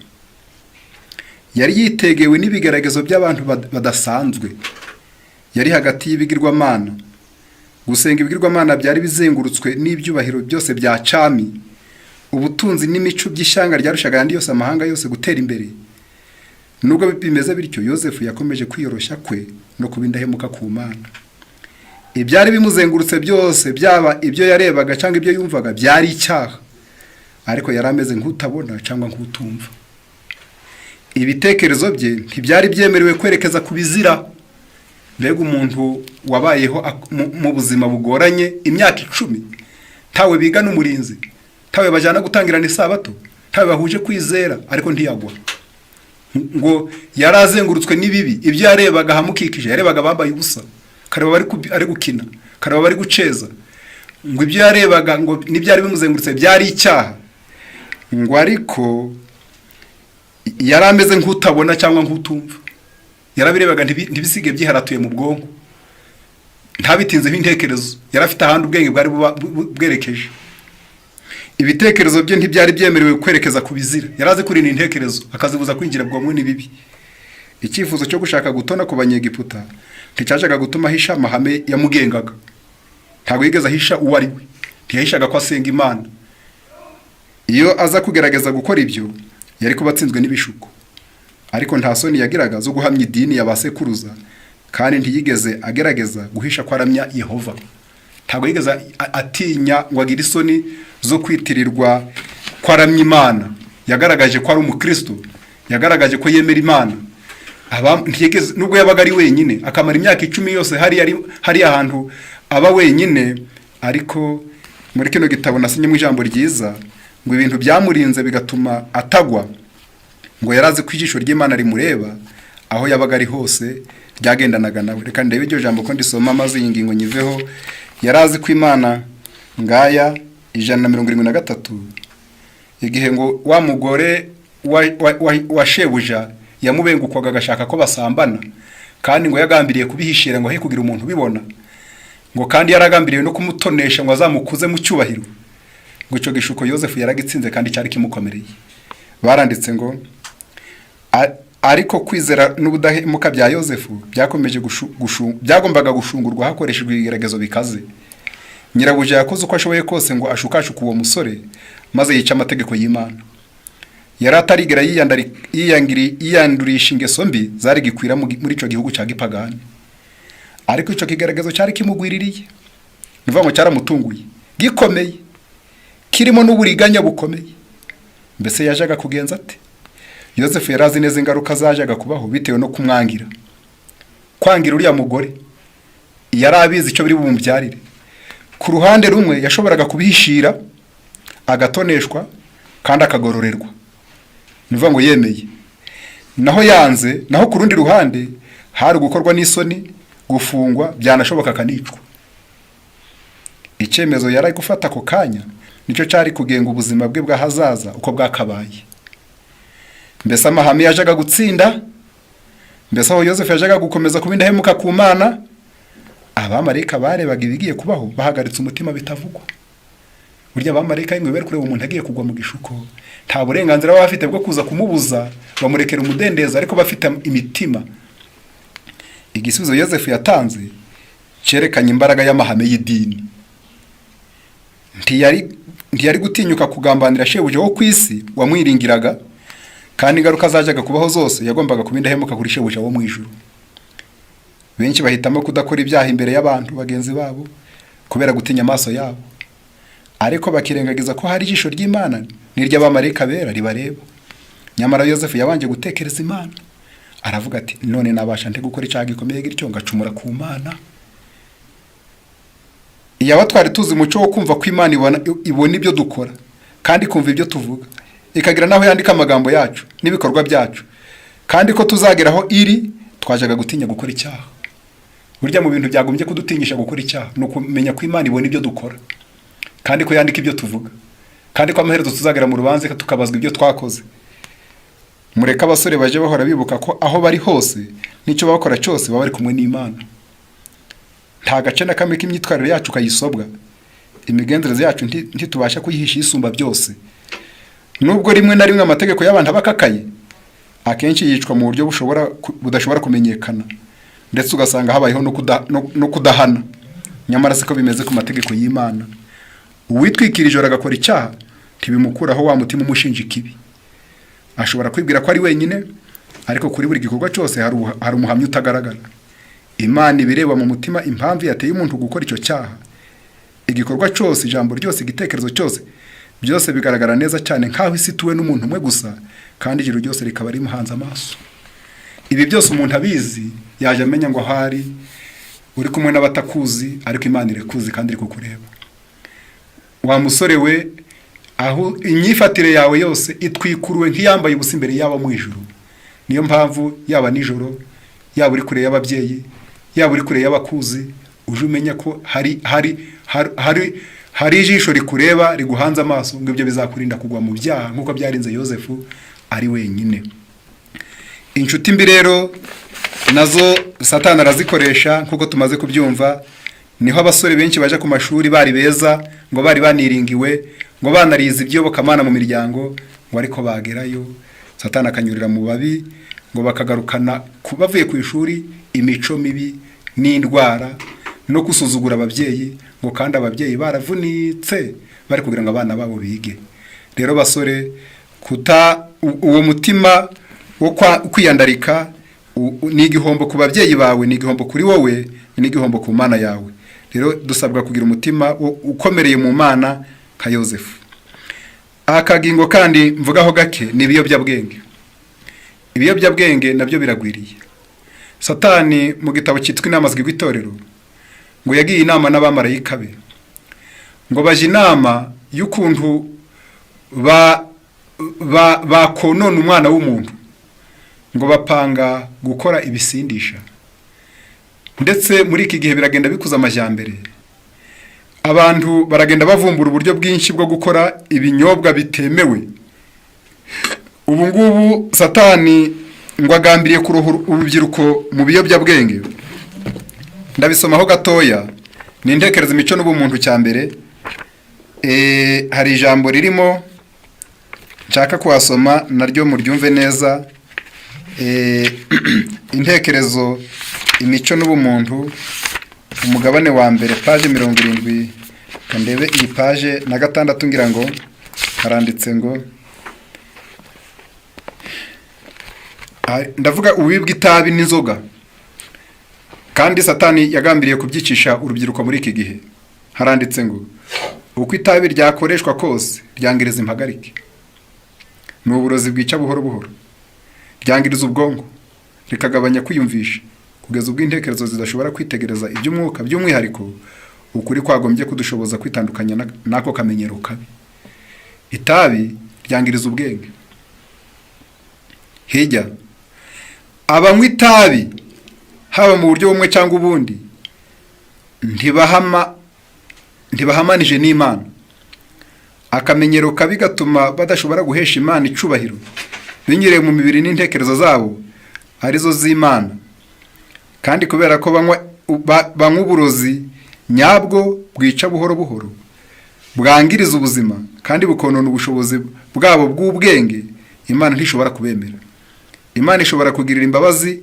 Yari yitegewe n'ibigaragazo by'abantu badasanzwe, yari hagati y'ibigirwamana. Gusenga ibigirwamana byari bizengurutswe n'ibyubahiro byose bya cami, ubutunzi n'imico by'ishyanga ryarushaga andi yose amahanga yose gutera imbere. Nubwo bimeze bityo, Yosefu yakomeje kwiyoroshya kwe no kuba indahemuka ku Mana. Ibyari bimuzengurutse byose, byaba ibyo yarebaga cyangwa ibyo yumvaga, byari icyaha, ariko yari ameze nk'utabona cyangwa nk'utumva. Ibitekerezo bye ntibyari byemerewe kwerekeza ku bizira. Mbega umuntu wabayeho mu buzima bugoranye imyaka 10, tawe biga n'umurinzi, tawe bajyana gutangirana isabato, tawe bahuje kwizera, ariko ntiyagwa. Ngo yarazengurutswe n'ibibi, ibyo yarebaga hamukikije, yarebaga bambaye ubusa, kareba ari gukina, kareba bari guceza, ngo ibyo yarebaga ngo n'ibyari bimuzengurutse byari icyaha, ngo ariko yari ameze nk'utabona cyangwa nk'utumva, yarabirebaga ntibisige byiharatuye mu bwonko, ntabitinzeho intekerezo, yari afite ahandi ubwenge bwari bwerekeje. Ibitekerezo bye ntibyari byemerewe kwerekeza ku bizira, yarazi kurinda intekerezo akazibuza kwinjira bwomwe n'ibibi. Icyifuzo cyo gushaka gutona ku banyegiputa nticyajaga gutuma ahisha amahame yamugengaga, ntabwo yigeze ahisha uwo ari we, ntiyahishaga ko asenga Imana. Iyo aza kugerageza gukora ibyo yari kuba atsinzwe n'ibishuko, ariko nta soni yagiraga zo guhamya idini y'abasekuruza, kandi ntiyigeze agerageza guhisha ko aramya Yehova. Ntabwo yigeze atinya ngo agire isoni zo kwitirirwa ko aramya Imana. Yagaragaje ko ari umukristo, yagaragaje ko yemera Imana. Nubwo yabaga ari wenyine akamara imyaka 10 yose hari ahantu aba wenyine, ariko muri kino gitabo nasinye mu ijambo ryiza ngo ibintu byamurinze bigatuma atagwa, ngo yarazi ko ijisho ry'Imana rimureba aho yabaga ari hose, ryagendanaga nawe. Reka ndebe iryo jambo ko ndisoma maze iyi ngingo nyiveho. Yarazi ko Imana ngaya 173, igihe ngo wa mugore wa shebuja yamubengukwaga agashaka ko basambana, kandi ngo yagambiriye kubihishira ngo he kugira umuntu ubibona, ngo kandi yaragambiriye no kumutonesha ngo azamukuze mu cyubahiro, ngo icyo gishuko Yosefu yaragitsinze kandi cyari kimukomereye. Baranditse ngo ariko kwizera n'ubudahemuka bya Yosefu byakomeje byagombaga gushungurwa hakoreshejwe ibigeragezo bikaze. Nyirabuja yakoze uko ashoboye kose ngo ashukashuke uwo musore maze yica amategeko y'Imana. Yari atarigera yiyandurisha ingeso mbi zari gikwira muri icyo gihugu cya gipagani, ariko icyo kigeragezo cyari kimugwiririye, nivuga ngo cyaramutunguye gikomeye, kirimo n'uburiganya bukomeye. Mbese yajaga kugenza ate? Yosefu yarazi neza ingaruka zajaga kubaho bitewe no kumwangira, kwangira uriya mugore. Yari abizi icyo biri bumubyarire. Ku ruhande rumwe yashoboraga kubihishira, agatoneshwa kandi akagororerwa, nivuga ngo yemeye. Naho yanze, naho ku rundi ruhande hari gukorwa n'isoni, gufungwa, byanashoboka kanicwa. Icyemezo yari gufata ako kanya nicyo cyari kugenga ubuzima bwe bw'ahazaza uko bwakabaye. Mbese amahame yajaga gutsinda? Mbese aho Yosefu yajaga gukomeza kuba indahemuka ku Mana? Abamarayika barebaga ibigiye kubaho bahagaritse umutima bitavugwa. Burya abamarayika imwe bari kureba umuntu agiye kugwa mu gishuko, nta burenganzira baba bafite bwo kuza kumubuza, bamurekera umudendezo, ariko bafite imitima. Igisubizo Yosefu yatanze cyerekanye imbaraga y'amahame y'idini. Ntiyari gutinyuka kugambanira shebuja wo kwisi wamwiringiraga, kandi ingaruka zajaga kubaho zose yagombaga kuba indahemuka kuri shebuja wo mu ijuru. Benshi bahitamo kudakora ibyaha imbere y'abantu bagenzi babo kubera gutinya amaso yabo, ariko bakirengagiza ko hari ijisho ry'Imana n'iry'abamarayika bera ribareba. Nyamara Yosefu yabanje gutekereza Imana, aravuga ati none nabasha nte gukora icyaha gikomeye gityo ngacumura ku Mana? Iyaba twari tuzi umuco wo kumva ko Imana ibona ibyo dukora kandi kumva ibyo tuvuga, ikagira naho yandika amagambo yacu n'ibikorwa byacu, kandi ko tuzageraho iri, twajaga gutinya gukora icyaha. Burya mu bintu byagombye kudutinyisha gukora icyaha no kumenya ko Imana ibona ibyo dukora, kandi ko yandika ibyo tuvuga, kandi ko amaherezo tuzagera mu rubanza tukabazwa ibyo twakoze. Mureka abasore baje bahora bibuka ko aho bari hose n'icyo bakora cyose baba bari kumwe n'Imana. Nta gace na kamwe k'imyitwarire yacu kayisobwa, imigenzereze yacu ntitubasha kuyihisha isumba byose. Nubwo rimwe na rimwe amategeko y'abantu abakakaye, akenshi yicwa mu buryo budashobora kumenyekana, ndetse ugasanga habayeho no kudahana. Nyamara siko bimeze ku mategeko y'Imana. Uwitwikira ijoro agakora icyaha ntibimukuraho wa mutima umushinja ikibi. Ashobora kwibwira ko ari wenyine, ariko kuri buri gikorwa cyose hari umuhamya utagaragara. Imana ibireba mu mutima impamvu yateye umuntu gukora icyo cyaha. Igikorwa cyose, ijambo ryose, igitekerezo cyose, byose bigaragara neza cyane nk'aho isi ituwe n'umuntu umwe gusa, kandi ijuru ryose rikaba rimuhanze amaso. Ibi byose umuntu abizi yaje amenya ngo hari uri kumwe n'abatakuzi, ariko Imana irekuzi kandi iri kukureba. wa musore we, aho inyifatire yawe yose itwikuruwe nk'iyambaye ubusa imbere yaba mu ijuru. Niyo mpamvu yaba nijoro, yaba uri kure y'ababyeyi, yaba uri kure y'abakuzi, uje umenya ko hari ijisho rikureba riguhanze amaso, ngo ibyo bizakurinda kugwa mu byaha nk'uko byarinze Yosefu ari wenyine. Inshuti mbi rero nazo Satani arazikoresha nk'uko tumaze kubyumva. Niho abasore benshi baje ku mashuri bari beza, ngo bari baniringiwe, ngo banarize iby'iyobokamana mu miryango, ngo ariko bagerayo Satani akanyurira mu babi, ngo bakagarukana bavuye ku ishuri imico mibi n'indwara no gusuzugura ababyeyi, ngo kandi ababyeyi baravunitse bari kugira ngo abana babo bige. Rero basore, uwo mutima wo kwiyandarika ni igihombo ku babyeyi bawe, ni igihombo kuri wowe, ni igihombo ku mana yawe. Rero dusabwa kugira umutima ukomereye mu mana nka Yosefu. Akagingo kandi mvugaho gake ni ibiyobyabwenge. Ibiyobyabwenge nabyo biragwiriye. Satani mu gitabo cyitwa Inama z'Itorero Itorero, ngo yagiye inama n'abamarayika be, ngo baje inama y'ukuntu bakonona umwana w'umuntu, ngo bapanga gukora ibisindisha. Ndetse muri iki gihe biragenda bikuza amajyambere, abantu baragenda bavumbura uburyo bwinshi bwo gukora ibinyobwa bitemewe. Ubu ngubu Satani ngo agambiriye kuruhura urubyiruko mu biyobyabwenge. Ndabisomaho gatoya, ni intekerezo imico n'ubumuntu cya mbere. Hari ijambo ririmo nshaka kuhasoma naryo muryumve neza. Intekerezo imico n'ubumuntu, umugabane wa mbere, page 70. Kandebe iyi page na 6 ngira ngo haranditse ngo, ndavuga ububi bw'itabi n'inzoga, kandi Satani yagambiriye kubyicisha urubyiruko muri iki gihe. Haranditse ngo uko itabi ryakoreshwa kose ryangiriza impagarike, ni uburozi bwica buhoro buhoro, ryangiriza ubwonko, rikagabanya kwiyumvisha, kugeza ubwo intekerezo zidashobora kwitegereza iby'umwuka, by'umwihariko ukuri kwagombye kudushoboza kwitandukanya nako kamenyero kabi. Itabi ryangiriza ubwenge. Hirya abanywa itabi, haba mu buryo bumwe cyangwa ubundi, ntibahamanije n'Imana. Akamenyero kabi gatuma badashobora guhesha Imana icubahiro binyuriye mu mibiri n'intekerezo zabo arizo z'Imana. Kandi kubera ko banywa uburozi nyabwo bwica buhoro buhoro, bwangiriza ubuzima kandi bukonona ubushobozi bwabo bw'ubwenge, Imana ntishobora kubemera. Imana ishobora kugirira imbabazi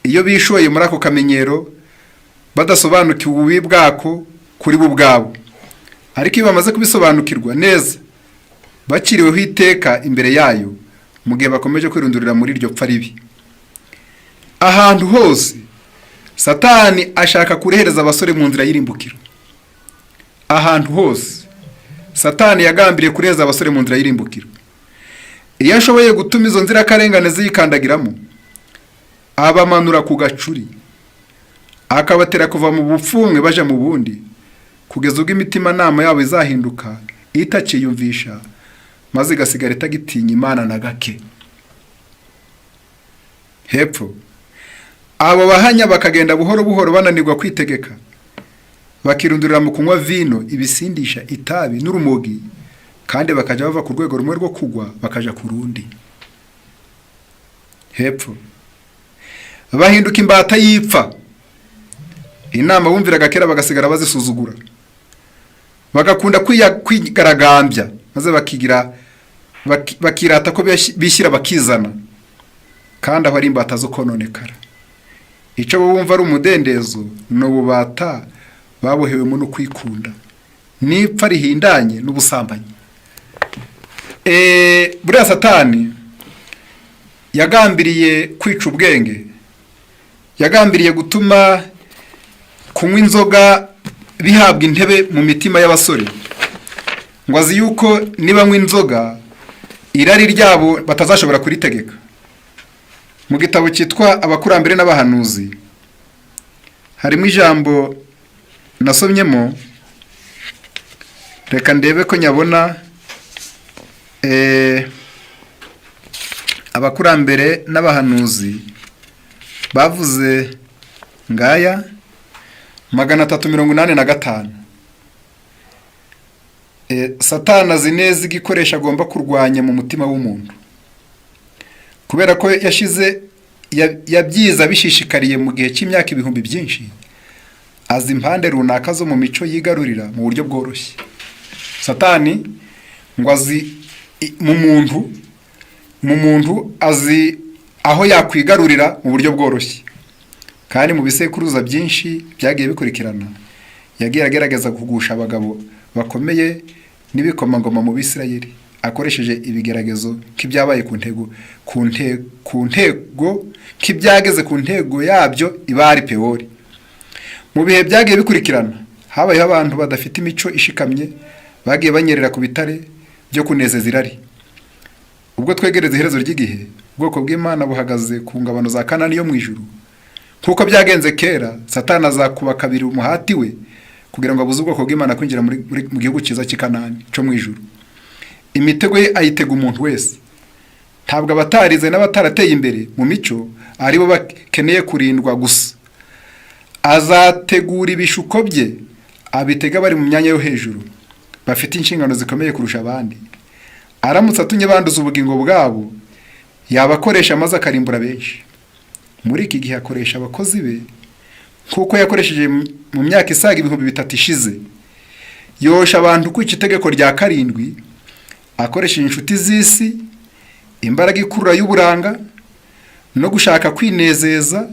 iyo bishoye muri ako kamenyero badasobanukiwe ububi bwako kuri bo ubwabo. Ariko iyo bamaze kubisobanukirwa neza, bakiriweho iteka imbere yayo, mu gihe bakomeje kwirundurira muri iryo pfa ribi. Ahantu hose Satani ashaka kurehereza abasore mu nzira y'irimbukiro. Ahantu hose Satani yagambiriye kurehereza abasore mu nzira y'irimbukiro. Iyo ashoboye gutuma izo nzira karengane ziyikandagiramo, abamanura ku gacuri, akabatera kuva mu bupfumwe baje mu bundi, kugeza ubwo imitima nama yabo izahinduka itaciyumvisha, maze igasigara itagitinya Imana na gake. Hepfo abo bahanya bakagenda buhoro buhoro bananirwa kwitegeka, bakirundurira mu kunywa vino, ibisindisha, itabi n'urumogi, kandi bakajya bava ku rwego rumwe rwo kugwa bakaja ku rundi. Hepfo bahinduka imbata y'ipfa. Inama bumviraga kera bagasigara bazisuzugura, bagakunda kwigaragambya, maze bakirata ko bishyira bakizana, kandi aho ari imbata zo kononekara. Icyo bumva ari umudendezo n'ububata babohewemo no kwikunda, n'ipfa rihindanye n'ubusambanyi. Buriya Satani yagambiriye kwica ubwenge, yagambiriye gutuma kunywa inzoga bihabwa intebe mu mitima y'abasore, ngo azi yuko nibanywa inzoga irari ryabo batazashobora kuritegeka. Mu gitabo cyitwa Abakurambere n'Abahanuzi harimo ijambo nasomyemo reka ndebe ko nyabona abakurambere n'abahanuzi bavuze ngaya 385. Satani azi neza igikoresho agomba kurwanya mu mutima w'umuntu, kubera ko yabyiza bishishikariye mu gihe cy'imyaka ibihumbi byinshi. Azi impande runaka zo mu mico yigarurira mu buryo bworoshye. Satani ngo azi mu muntu azi aho yakwigarurira mu buryo bworoshye, kandi mu bisekuruza byinshi byagiye bikurikirana yagiye agerageza kugusha abagabo bakomeye n'ibikomangoma mu Bisirayeli akoresheje ibigeragezo k'ibyabaye ku ntego k'ibyageze ku ntego yabyo ibari Pewori. Mu bihe byagiye bikurikirana habayeho abantu badafite imico ishikamye bagiye banyerera ku bitare byo kunezeza irari. Ubwo twegereza iherezo ry'igihe, ubwoko bw'Imana buhagaze ku ngabano za Kanani yo mu ijuru. Kuko byagenze kera, Satani azakuba kabiri umuhati we kugira ngo abuze ubwoko bw'Imana kwinjira mu gihugu cyiza cy'i Kanani cyo mu ijuru. Imitego ye ayitega umuntu wese. Ntabwo abatarize n'abatarateye imbere mu mico aribo bakeneye kurindwa gusa. Azategura ibishuko bye abitega bari mu myanya yo hejuru, bafite inshingano zikomeye kurusha abandi. Aramutse atumye banduza ubugingo bwabo, yabakoresha maze akarimbura benshi. Muri iki gihe akoresha abakozi be kuko yakoresheje mu myaka isaga 3,000 ishize. Yosha abantu kwica itegeko rya 7, akoresheje inshuti z'isi, imbaraga ikurura y'uburanga no gushaka kwinezeza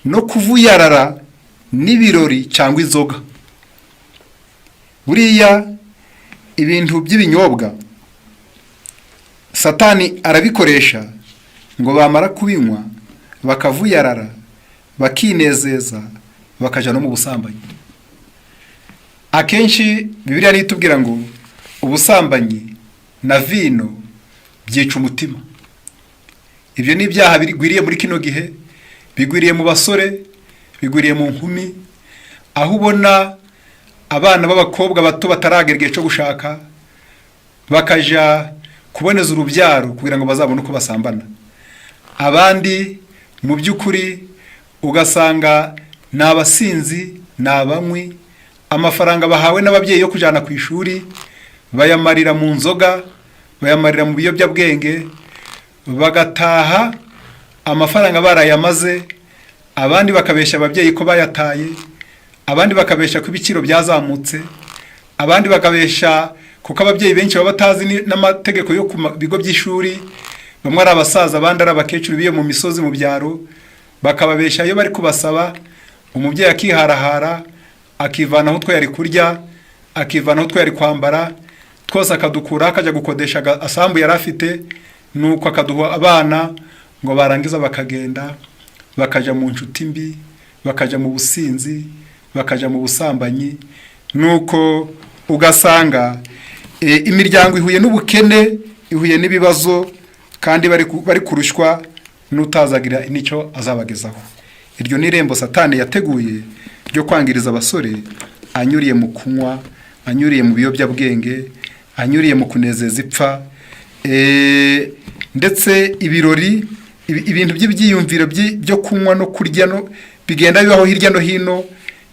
no kuvuyarara n'ibirori cyangwa inzoga. Buriya ibintu by'ibinyobwa Satani arabikoresha ngo bamara kubinywa bakavuyarara, bakinezeza, bakaja no mu busambanyi. Akenshi Bibiliya nitubwira ngo ubusambanyi na vino byica umutima. Ibyo ni ibyaha bigwiriye muri kino gihe, bigwiriye mu basore, bigwiriye mu nkumi, aho ubona abana b'abakobwa bato bataragera igihe cyo gushaka bakaja kuboneza urubyaro kugira ngo bazabone uko basambana. Abandi mu by'ukuri ugasanga ni abasinzi, ni abanywi, amafaranga bahawe n'ababyeyi yo kujana ku ishuri bayamarira mu nzoga, bayamarira mu biyobyabwenge, bagataha amafaranga barayamaze. Abandi bakabesha ababyeyi ko bayataye, abandi bakabesha ko ibiciro byazamutse, abandi bakabesha kuko ababyeyi benshi baba batazi n'amategeko yo ku bigo by'ishuri. Bamwe ari abasaza, abandi ari abakecuru biyo mu misozi mu byaro, bakababesha iyo bari kubasaba. Umubyeyi akiharahara, akivanaho utwo yari kurya, akivanaho utwo yari kwambara, twose akadukura akajya gukodesha asambu yari afite, nuko akaduha abana ngo barangiza bakagenda bakaja mu nshuti mbi, bakaja mu businzi, bakaja mu busambanyi. Nuko ugasanga imiryango ihuye n'ubukene, ihuye n'ibibazo, kandi bari kurushwa n'utazagira nicyo azabagezaho. Iryo ni irembo Satani yateguye ryo kwangiriza abasore, anyuriye mu kunywa, anyuriye mu biyobyabwenge, anyuriye mu kunezeza ipfa, ndetse ibirori, ibintu by'ibyiyumviro byo kunywa no kurya no bigenda bibaho hirya no hino,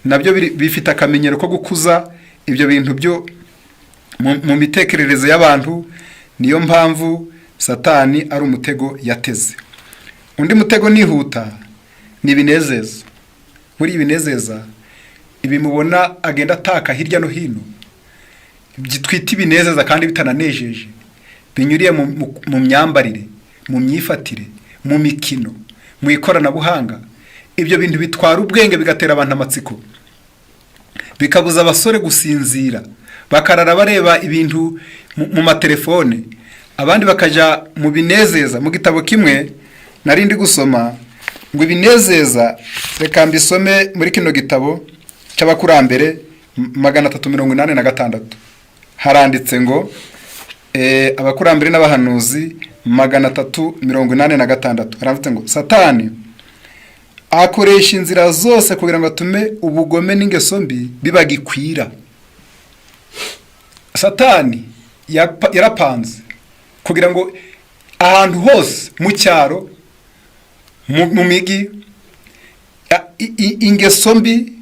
nabyo bifite akamenyero ko gukuza ibyo bintu byo mu mitekerereze y'abantu. Niyo mpamvu Satani ari umutego yateze. Undi mutego nihuta ni ibinezeza. Muri ibinezeza ibimubona agenda ataka hirya no hino, byitwita ibinezeza kandi bitananejeje, binyuriye mu myambarire, mu myifatire, mu mikino, mu ikoranabuhanga. Ibyo bintu bitwara ubwenge bigatera abantu amatsiko, bikabuza abasore gusinzira, bakarara bareba ibintu mu matelefone. Abandi bakaja mu binezeza. Mu gitabo kimwe narindi gusoma ngo ibinezeza, reka mbisome muri kino gitabo cy'abakurambere 386. Haranditse ngo abakurambere n'abahanuzi 386. Haranditse ngo Satani akoresha inzira zose kugira ngo atume ubugome n'ingeso mbi bibagikwira. satani yarapanze kugira ngo ahantu hose mu cyaro, mu migi, ingeso mbi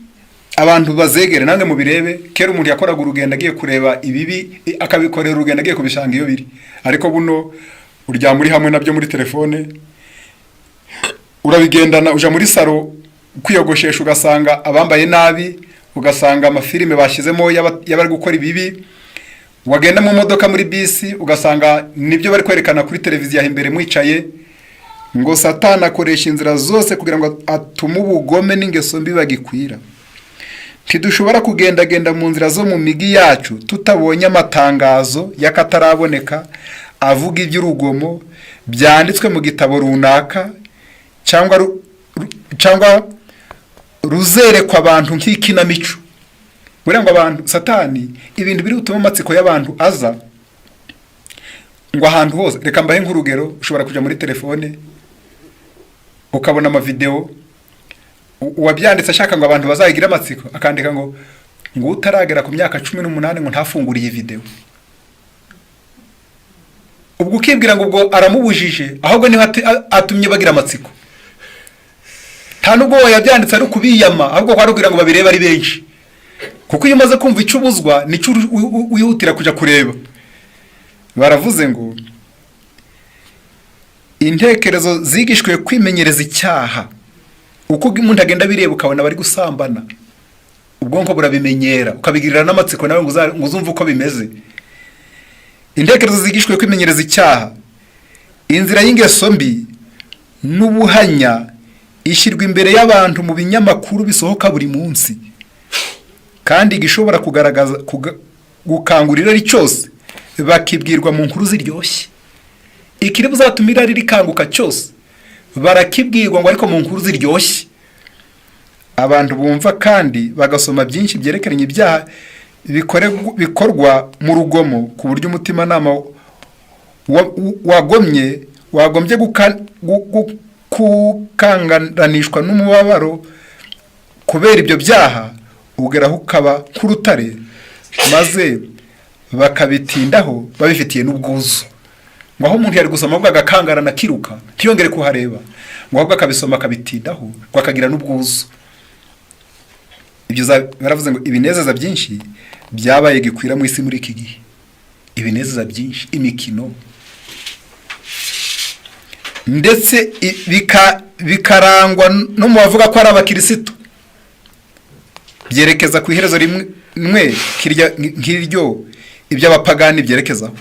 abantu bazegere. Nange mubirebe, kera umuntu yakoraga urugendo agiye kureba ibibi, akabikorera urugendo agiye kubishanga iyo biri. Ariko buno urya muri hamwe nabyo muri telefone, urabigendana uja muri saro kwiyogoshesha, ugasanga abambaye nabi, ugasanga amafilime bashyizemo y'abari gukora ibibi. Wagenda mu modoka muri bisi, ugasanga nibyo bari kwerekana kuri televiziyo imbere mwicaye. Ngo satani akoresha inzira zose kugira ngo atume ubugome n'ingeso mbi bagikwira. Ntidushobora kugendagenda mu nzira zo mu migi yacu tutabonye amatangazo y'akataraboneka avuga iby'urugomo byanditswe mu gitabo runaka, cyangwa ruzerekwa abantu nk'ikinamico. Buriya ngo abantu, satani ibintu biri gutuma amatsiko y'abantu aza, ngo ahantu hose. Reka mbahe nk'urugero, ushobora kuja muri telefone ukabona amavideo, uwabyanditse ashaka ngo abantu bazayigira amatsiko, akandika ngo utaragera ku myaka 18 ngo ntafungure iyi video. Ubwo ukibwira ngo ubwo aramubujije, ahubwo niho atumye bagira amatsiko. Nta nubwo yabyanditse ari kubiyama, ahubwo kwarugira ngo babirebe ari benshi. Kuko iyo umaze kumva icubuzwa nicyo wihutira kuja kureba. Baravuze ngo intekerezo zigishwe kwimenyereza icyaha. Uko umuntu agenda bireba ukabona bari gusambana, ubwonko burabimenyera, ukabigirira n'amatsiko nawe ngo uzumve uko bimeze. Intekerezo zigishwe kwimenyereza icyaha, inzira y'ingeso mbi n'ubuhanya ishyirwa imbere y'abantu mu binyamakuru bisohoka buri munsi, kandi gishobora kugaragaza gukangurira ari cyose bakibwirwa mu nkuru ziryoshye. Ikiri buzatumira riri kanguka cyose barakibwirwa ngo ariko mu nkuru ziryoshye. Abantu bumva kandi bagasoma byinshi byerekeranye ibyaha bikorwa mu rugomo, ku buryo umutima nama wagombye gukanganishwa n'umubabaro kubera ibyo byaha, ugeraho ukaba nk'urutare, maze bakabitindaho babifitiye n'ubwuzu. Ngo aho umuntu yari gusoma ahubwo agakangarana akiruka ntiyongere kuhareba, ngo ahubwo akabisoma akabitindaho ngo akagira n'ubwuzu. Ibyo baravuze ngo ibinezeza byinshi byabaye gikwira mu isi muri iki gihe. Ibinezeza byinshi, imikino, ndetse bikarangwa no mu bavuga ko ari abakirisitu, byerekeza ku iherezo rimwe nk'iryo iby'abapagani byerekezaho.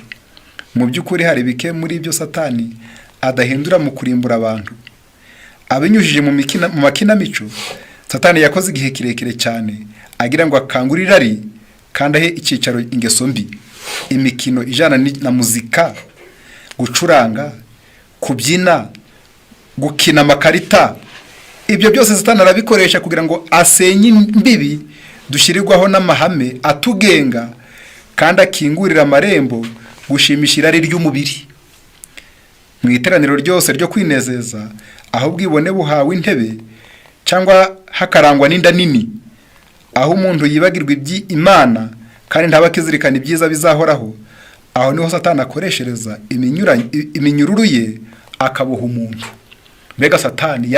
Mu by'ukuri hari bike muri ibyo satani adahindura mu kurimbura abantu. Abinyujije mu makinamico, satani yakoze igihe kirekire cyane agira ngo akangurire ari kandi ahe icyicaro ingeso mbi. Imikino ijana na muzika, gucuranga, kubyina, gukina amakarita, ibyo byose satani arabikoresha kugira ngo asenye imbibi dushyirirwaho n'amahame atugenga, kandi akingurira amarembo gushimisha irari ry'umubiri. Mu iteraniro ryose ryo kwinezeza, aho ubwibone buhawe intebe, cyangwa hakarangwa n'inda nini, aho umuntu yibagirwa iby'Imana kandi ntaba akizirikana ibyiza bizahoraho, aho niho satani akoreshereza iminyururu ye akaboha umuntu. Mbega satani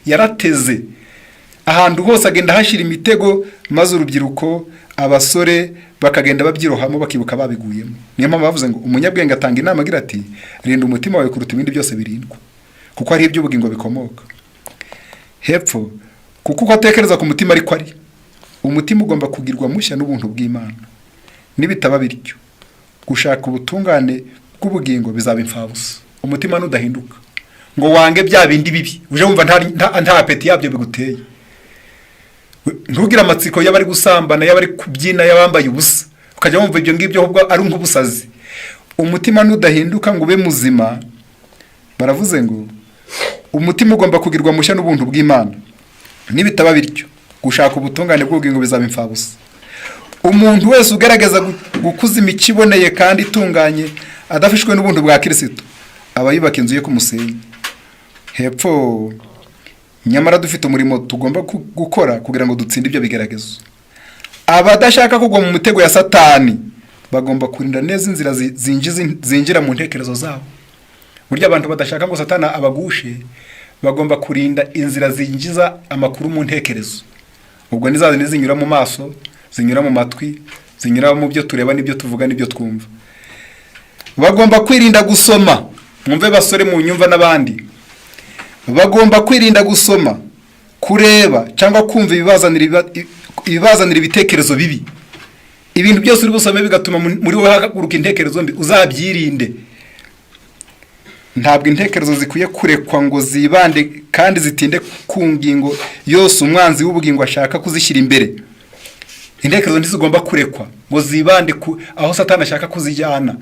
yarateze ahantu hose, agenda hashyira imitego, maze urubyiruko, abasore bakagenda babyirohamo bakibuka babiguyemo. Niyo mpamvu bavuze ngo umunyabwenge atanga inama agira ati, rinda umutima wawe kuruta ibindi byose birindwa, kuko ari iby'ubugingo bikomoka. Hepfo, kuko uko atekereza ku mutima ariko ari. Umutima ugomba kugirwa mushya n'ubuntu bw'Imana. Nibitaba bityo, gushaka ubutungane bw'ubugingo bizaba imfabusa. Umutima nudahinduka ngo wange bya bindi bibi, uje wumva nta apeti yabyo biguteye. Ntugira amatsiko y'abari gusambana, y'abari kubyina, y'abambaye ubusa, ukajya wumva ibyo ngibyo ahubwo ari nk'ubusazi. Umutima nudahinduka ngo ube muzima, baravuze ngo umutima ugomba kugirwa mushya n'ubuntu bw'Imana. Nibitaba bityo, gushaka ubutungane bw'ubugingo bizaba imfabusa. Umuntu wese ugaragaza gukuza imico iboneye kandi itunganye adafishwe n'ubuntu bwa Kristo, aba yubaka inzu ye ku musenyi. Hepfo, nyamara dufite umurimo tugomba gukora kugira ngo dutsinde ibyo bigeragezo. Abadashaka kugwa mu mutego ya satani bagomba kurinda neza inzira zinjira mu ntekerezo zabo. Burya abantu badashaka ngo Satana abagushe bagomba kurinda inzira zinjiza amakuru mu ntekerezo. Ubwo ni zinyura mu maso, zinyura mu matwi, zinyura mu byo tureba n'ibyo tuvuga n'ibyo twumva. Bagomba kwirinda gusoma. Mwumve basore mu nyumva n'abandi. Bagomba kwirinda gusoma, kureba cyangwa kumva ibibazanira ibitekerezo bibi. Ibintu byose uri busome bigatuma muri wowe haguruka intekerezo mbi, uzabyirinde. Ntabwo intekerezo zikwiye kurekwa ngo zibande kandi zitinde ku ngingo yose umwanzi w'ubugingo ashaka kuzishyira imbere. Intekerezo ntizigomba kurekwa ngo zibande aho Satani ashaka kuzijyana.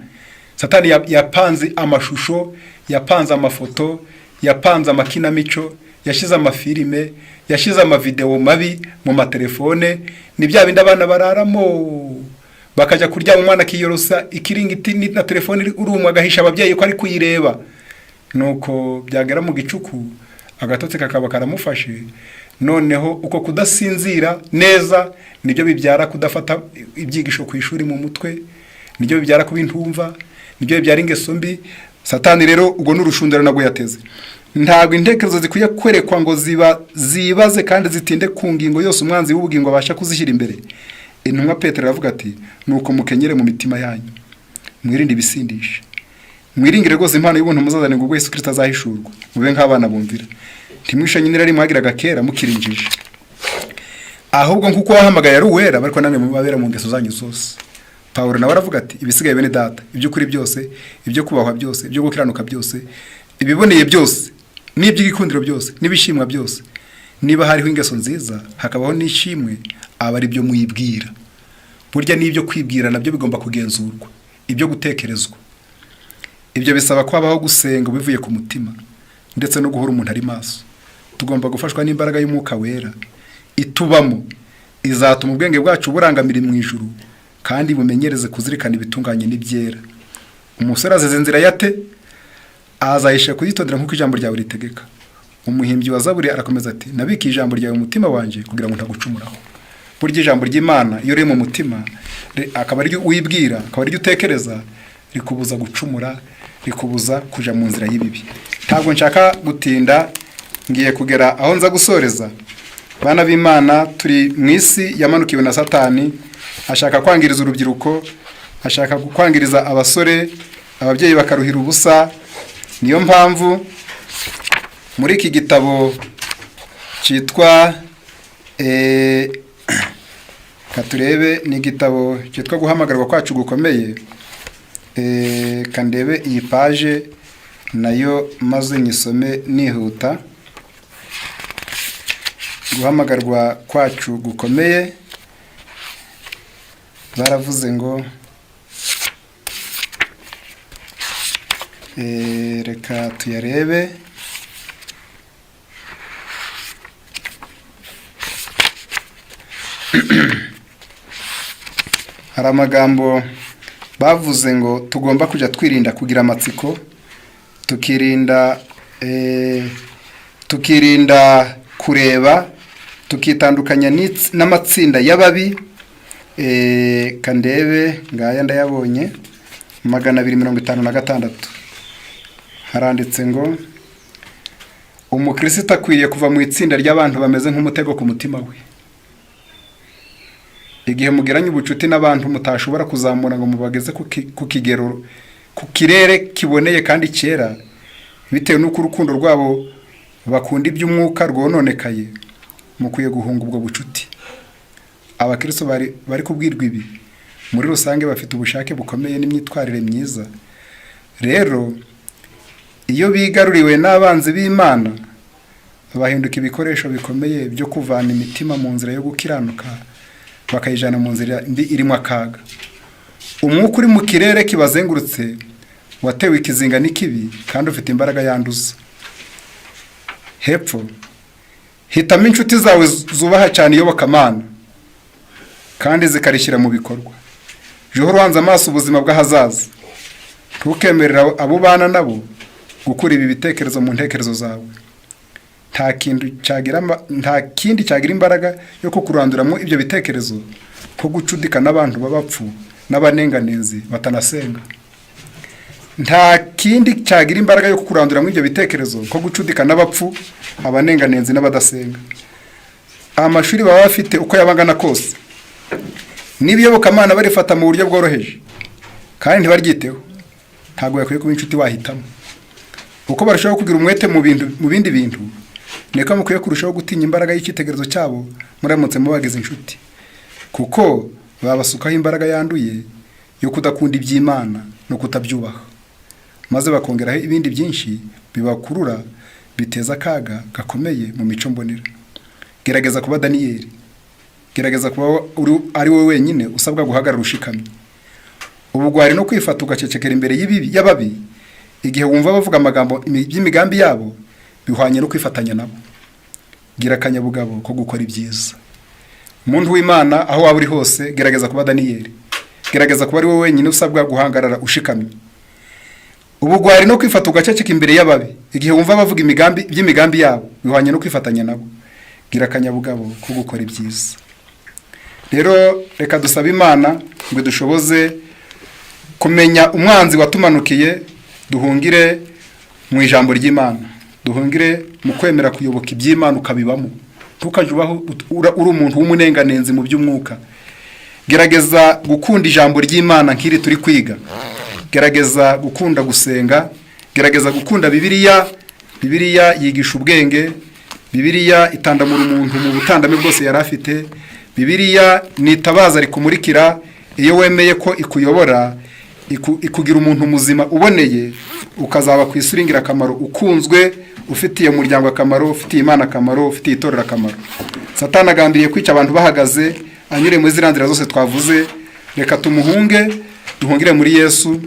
Satani yapanze amashusho, yapanze amafoto, yapanze amakinamico, yashize amafilime, yashize amavideo mabi mu matelefone. Ni bya bindi abana bararamo bakajya kurya mu mwana kiyorosa ikiringiti na telefone urumwe agahisha ababyeyi ko ari kuyireba. Nuko byagera mu gicuku agatotsi kakaba karamufashe. Noneho uko kudasinzira neza nibyo bibyara kudafata ibyigisho ku ishuri mu mutwe, nibyo bibyara kubintumva, nibyo bibyara ingeso mbi. Satani rero ubwo n'urushundura nago yateze. Ntabwo intekerezo zikwiye kwerekwa ngo zibaze kandi zitinde ku ngingo yose umwanzi w'ubugingo abasha kuzishyira imbere. Intumwa Petero aravuga ati nuko mukenyere mu mitima yanyu, mwirinde ibisindisha, mwiringire rwose impano y'ubuntu muzazane ngo Yesu Kristo azahishurwa, mube nk'abana bumvira, ntimwishe nyine ari mwagiraga kera mukirinjije, ahubwo nkuko wahamagaye ari uwera bariko namwe mubabera mu ngeso zanyu zose. Pawulo nawe aravuga ati ibisigaye bene data, ibyo kuri byose, ibyo kubahwa byose, ibyo gukiranuka byose, ibiboneye byose, n'iby'igikundiro byose, n'ibishimwa byose, niba hariho ingeso nziza hakabaho n'ishimwe, aba ari byo muyibwira. Burya n'ibyo kwibwira nabyo bigomba kugenzurwa, ibyo gutekerezwa. Ibyo bisaba ko habaho gusenga bivuye ku mutima ndetse no guhora umuntu ari maso. Tugomba gufashwa n'imbaraga y'Umwuka Wera itubamo, izatuma ubwenge bwacu burangamira mu ijuru kandi bumenyereze kuzirikana ibitunganye n'ibyera. Umusore azize inzira yate azayisha kuyitondera nk'uko ijambo ryawe ritegeka. Umuhimbyi wa Zaburi arakomeza ati nabika ijambo ryawe mu mutima wanje kugira ngo ntagucumuraho. Burya ijambo ry'Imana iyo riri mu mutima akaba ari wibwira, akaba ari utekereza, rikubuza gucumura, rikubuza kuja mu nzira y'ibibi. Ntabwo nshaka gutinda, ngiye kugera aho nza gusoreza. Bana b'Imana, turi mu isi yamanukiwe na Satani, ashaka kwangiriza urubyiruko, ashaka kwangiriza abasore, ababyeyi bakaruhira ubusa. Niyo mpamvu muri iki gitabo cyitwa katurebe, ni igitabo cyitwa guhamagarwa kwacu gukomeye. Kandebe iyi page nayo maze nyisome nihuta. Guhamagarwa kwacu gukomeye, baravuze ngo reka tuyarebe. Hari amagambo bavuze ngo tugomba kujya twirinda kugira amatsiko, tukirinda kureba, tukitandukanya n'amatsinda y'ababi. Kandebe ngaya ndayabonye 256. Haranditse ngo umukristo akwiye kuva mu itsinda ry'abantu bameze nk'umutego ku mutima we. Igihe mugiranye ubucuti n'abantu mutashobora kuzamura ngo mubageze ku kigero, ku kirere kiboneye kandi cyera, bitewe n'uko urukundo rwabo bakunda iby'umwuka rwononekaye, mukwiye guhunga ubwo bucuti. Abakristo bari kubwirwa ibi muri rusange bafite ubushake bukomeye n'imyitwarire myiza. Rero iyo bigaruriwe n'abanzi b'Imana, bahinduka ibikoresho bikomeye byo kuvana imitima mu nzira yo gukiranuka, bakayijana mu nzira mbi irimo akaga. Umwuka uri mu kirere kibazengurutse watewe ikizinga n'ikibi kandi ufite imbaraga yanduza. Hepfo, hitamo inshuti zawe zubaha cyane iyobokamana kandi zikarishyira mu bikorwa. Jya uhanze amaso ubuzima bw'ahazaza, ntukemerera abo bana nabo gukura ibi bitekerezo mu ntekerezo zawe. Nta kindi cyagira imbaraga yo kukuranduramo ibyo bitekerezo ko gucudika n'abantu b'abapfu n'abanenganenzi batanasenga. Nta kindi cyagira imbaraga yo kukurandura muri ibyo bitekerezo nko gucudika n'abapfu, abanenganenzi n'abadasenga. Amashuri baba bafite uko yabangana kose, n'ibiyobokamana barifata mu buryo bworoheje kandi ntibaryiteho, ntabwo yakwiye kuba inshuti wahitamo. Uko barushaho kugira umwete mu bindi bintu, niko mukwiye kurushaho gutinya imbaraga y'icyitegererezo cyabo muramutse mubagize inshuti, kuko babasukaho imbaraga yanduye yo kudakunda iby'Imana no kutabyubaha, maze bakongeraho ibindi byinshi bibakurura biteza akaga gakomeye mu mico mbonera. Gerageza kuba Daniyeli, gerageza kuba ari wowe wenyine usabwa guhagarara ushikamye. Ubugwari no kwifata ugacecekera imbere y'ababi igihe wumva bavuga amagambo y'imigambi yabo bihwanye no kwifatanya nabo. Gira akanyabugabo ko gukora ibyiza. Umuntu w'Imana aho waba uri hose, gerageza kuba Daniyeli, gerageza kuba ari wowe wenyine usabwa guhangarara ushikamye. Ubugwari no kwifata ugaceceka imbere y'ababi igihe wumva bavuga y'imigambi yabo bihwanye no kwifatanya nabo. Gira akanyabugabo ko gukora ibyiza. Rero reka dusabe Imana ngo dushoboze kumenya umwanzi watumanukiye, duhungire mu ijambo ry'Imana, duhungire mu kwemera kuyoboka iby'Imana ukabibamo, ntukaje ubaho uri umuntu w'umunenganenzi mu by'umwuka. Gerageza gukunda ijambo ry'Imana nk'iri turi kwiga, gerageza gukunda gusenga, gerageza gukunda Bibiliya. Bibiliya yigisha ubwenge, Bibiliya itandamura umuntu mu butandame bwose yari afite. Bibiliya ni itabaza rikumurikira iyo wemeye ko ikuyobora, ikugira umuntu muzima uboneye, ukazaba ku isi uringira akamaro, ukunzwe, ufitiye umuryango akamaro, ufitiye Imana akamaro, ufitiye itorero akamaro. Satani agambiriye kwica abantu bahagaze, anyure muri ziriya nzira zose twavuze. Reka tumuhunge, duhungire muri Yesu,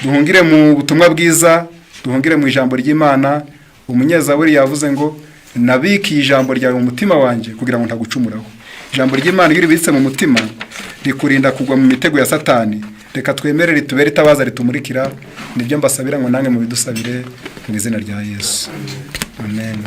duhungire mu butumwa bwiza, duhungire mu ijambo ry'Imana. Umunyezaburi yavuze ngo nabikiye ijambo ryawe mu mutima wanjye kugira ngo ntagucumuraho. Ijambo ry'Imana iyo ribitse mu mutima rikurinda kugwa mu mitego ya Satani. Reka twemere ritubere itabaza ritumurikira. Nibyo mbasabira ngo nange mu bidusabire mu izina rya Yesu. Amen.